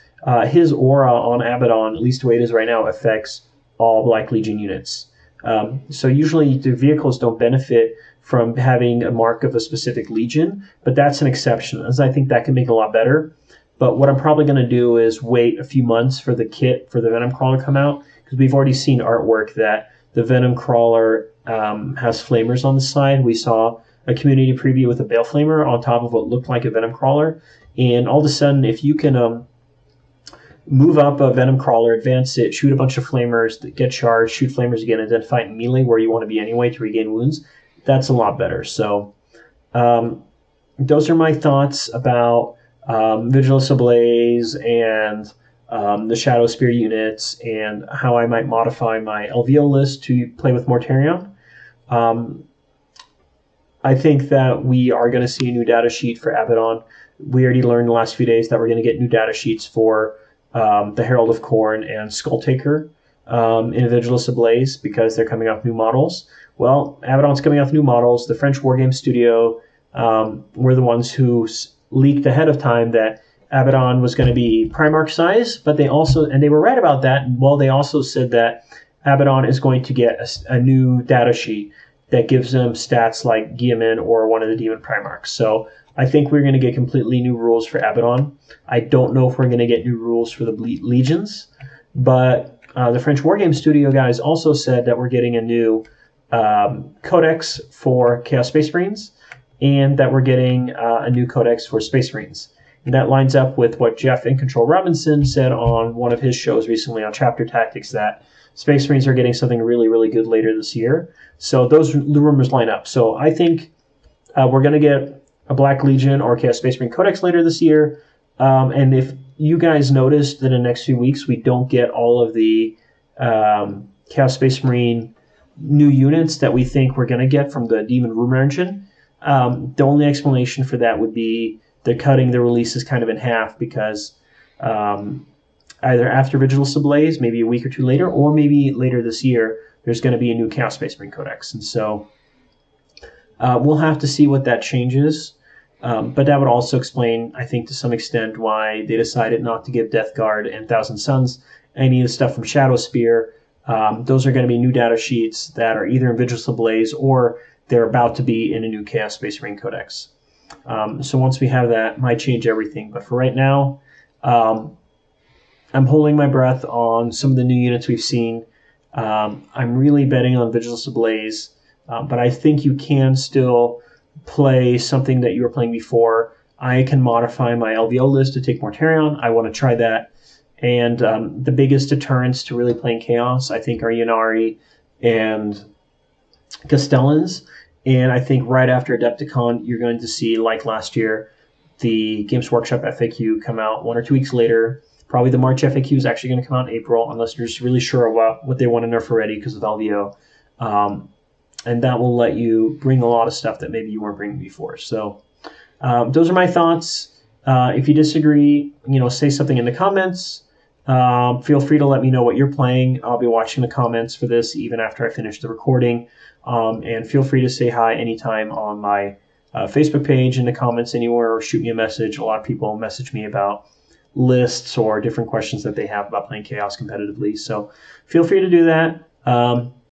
His aura on Abaddon, at least the way it is right now, affects all Black Legion units. So usually the vehicles don't benefit from having a mark of a specific legion, but that's an exception, as I think that can make it a lot better. But what I'm probably going to do is wait a few months for the kit for the Venom Crawler to come out, because we've already seen artwork that the Venom Crawler has flamers on the side. We saw a community preview with a Bale Flamer on top of what looked like a Venom Crawler. And all of a sudden, if you can move up a Venom Crawler, advance it, shoot a bunch of flamers, get charged, shoot flamers again, and then fight in melee where you want to be anyway to regain wounds, that's a lot better. So those are my thoughts about Vigilus Ablaze and the Shadow Spear units, and how I might modify my LVO list to play with Mortarion. I think that we are going to see a new data sheet for Abaddon. We already learned the last few days that we're going to get new data sheets for the Herald of Khorne and Skulltaker in Vigilus Ablaze, because they're coming out with new models. Well, Abaddon's coming out with new models. The French Wargame Studio were the ones who leaked ahead of time that Abaddon was going to be Primarch size, but they were right about that. Well, they also said that Abaddon is going to get a new data sheet that gives them stats like Guilliman or one of the Demon Primarchs. So I think we're going to get completely new rules for Abaddon. I don't know if we're going to get new rules for the Legions, but the French Wargame Studio guys also said that we're getting a new codex for Chaos Space Marines, and that we're getting a new codex for Space Marines. And that lines up with what Jeff in Control Robinson said on one of his shows recently on Chapter Tactics, that Space Marines are getting something really, really good later this year. So those rumors line up. So I think we're going to get a Black Legion or Chaos Space Marine Codex later this year. And if you guys noticed that in the next few weeks we don't get all of the Chaos Space Marine new units that we think we're going to get from the Demon Rumor Engine, the only explanation for that would be they're cutting the releases kind of in half, because either after Virules Ablaze, maybe a week or two later, or maybe later this year, there's going to be a new Chaos Space Marine Codex. And so we'll have to see what that changes. But that would also explain, I think, to some extent, why they decided not to give Deathguard and Thousand Sons any of the stuff from Shadow Spear. Those are going to be new data sheets that are either in Virules Ablaze or they're about to be in a new Chaos Space Marine Codex. So once we have that, it might change everything. But for right now, I'm holding my breath on some of the new units we've seen. I'm really betting on Virules Ablaze, but I think you can still play something that you were playing before. I can modify my LVO list to take Mortarion. I want to try that. And the biggest deterrents to really playing Chaos, I think, are Ynnari and Castellans. And I think right after Adepticon, you're going to see, like last year, the Games Workshop FAQ come out 1 or 2 weeks later. Probably the March FAQ is actually going to come out in April, unless you're just really sure about what they want to nerf already because of LVO. And that will let you bring a lot of stuff that maybe you weren't bringing before. So those are my thoughts. If you disagree, say something in the comments. Feel free to let me know what you're playing. I'll be watching the comments for this even after I finish the recording. And feel free to say hi anytime on my Facebook page, in the comments anywhere, or shoot me a message. A lot of people message me about lists or different questions that they have about playing Chaos competitively. So feel free to do that.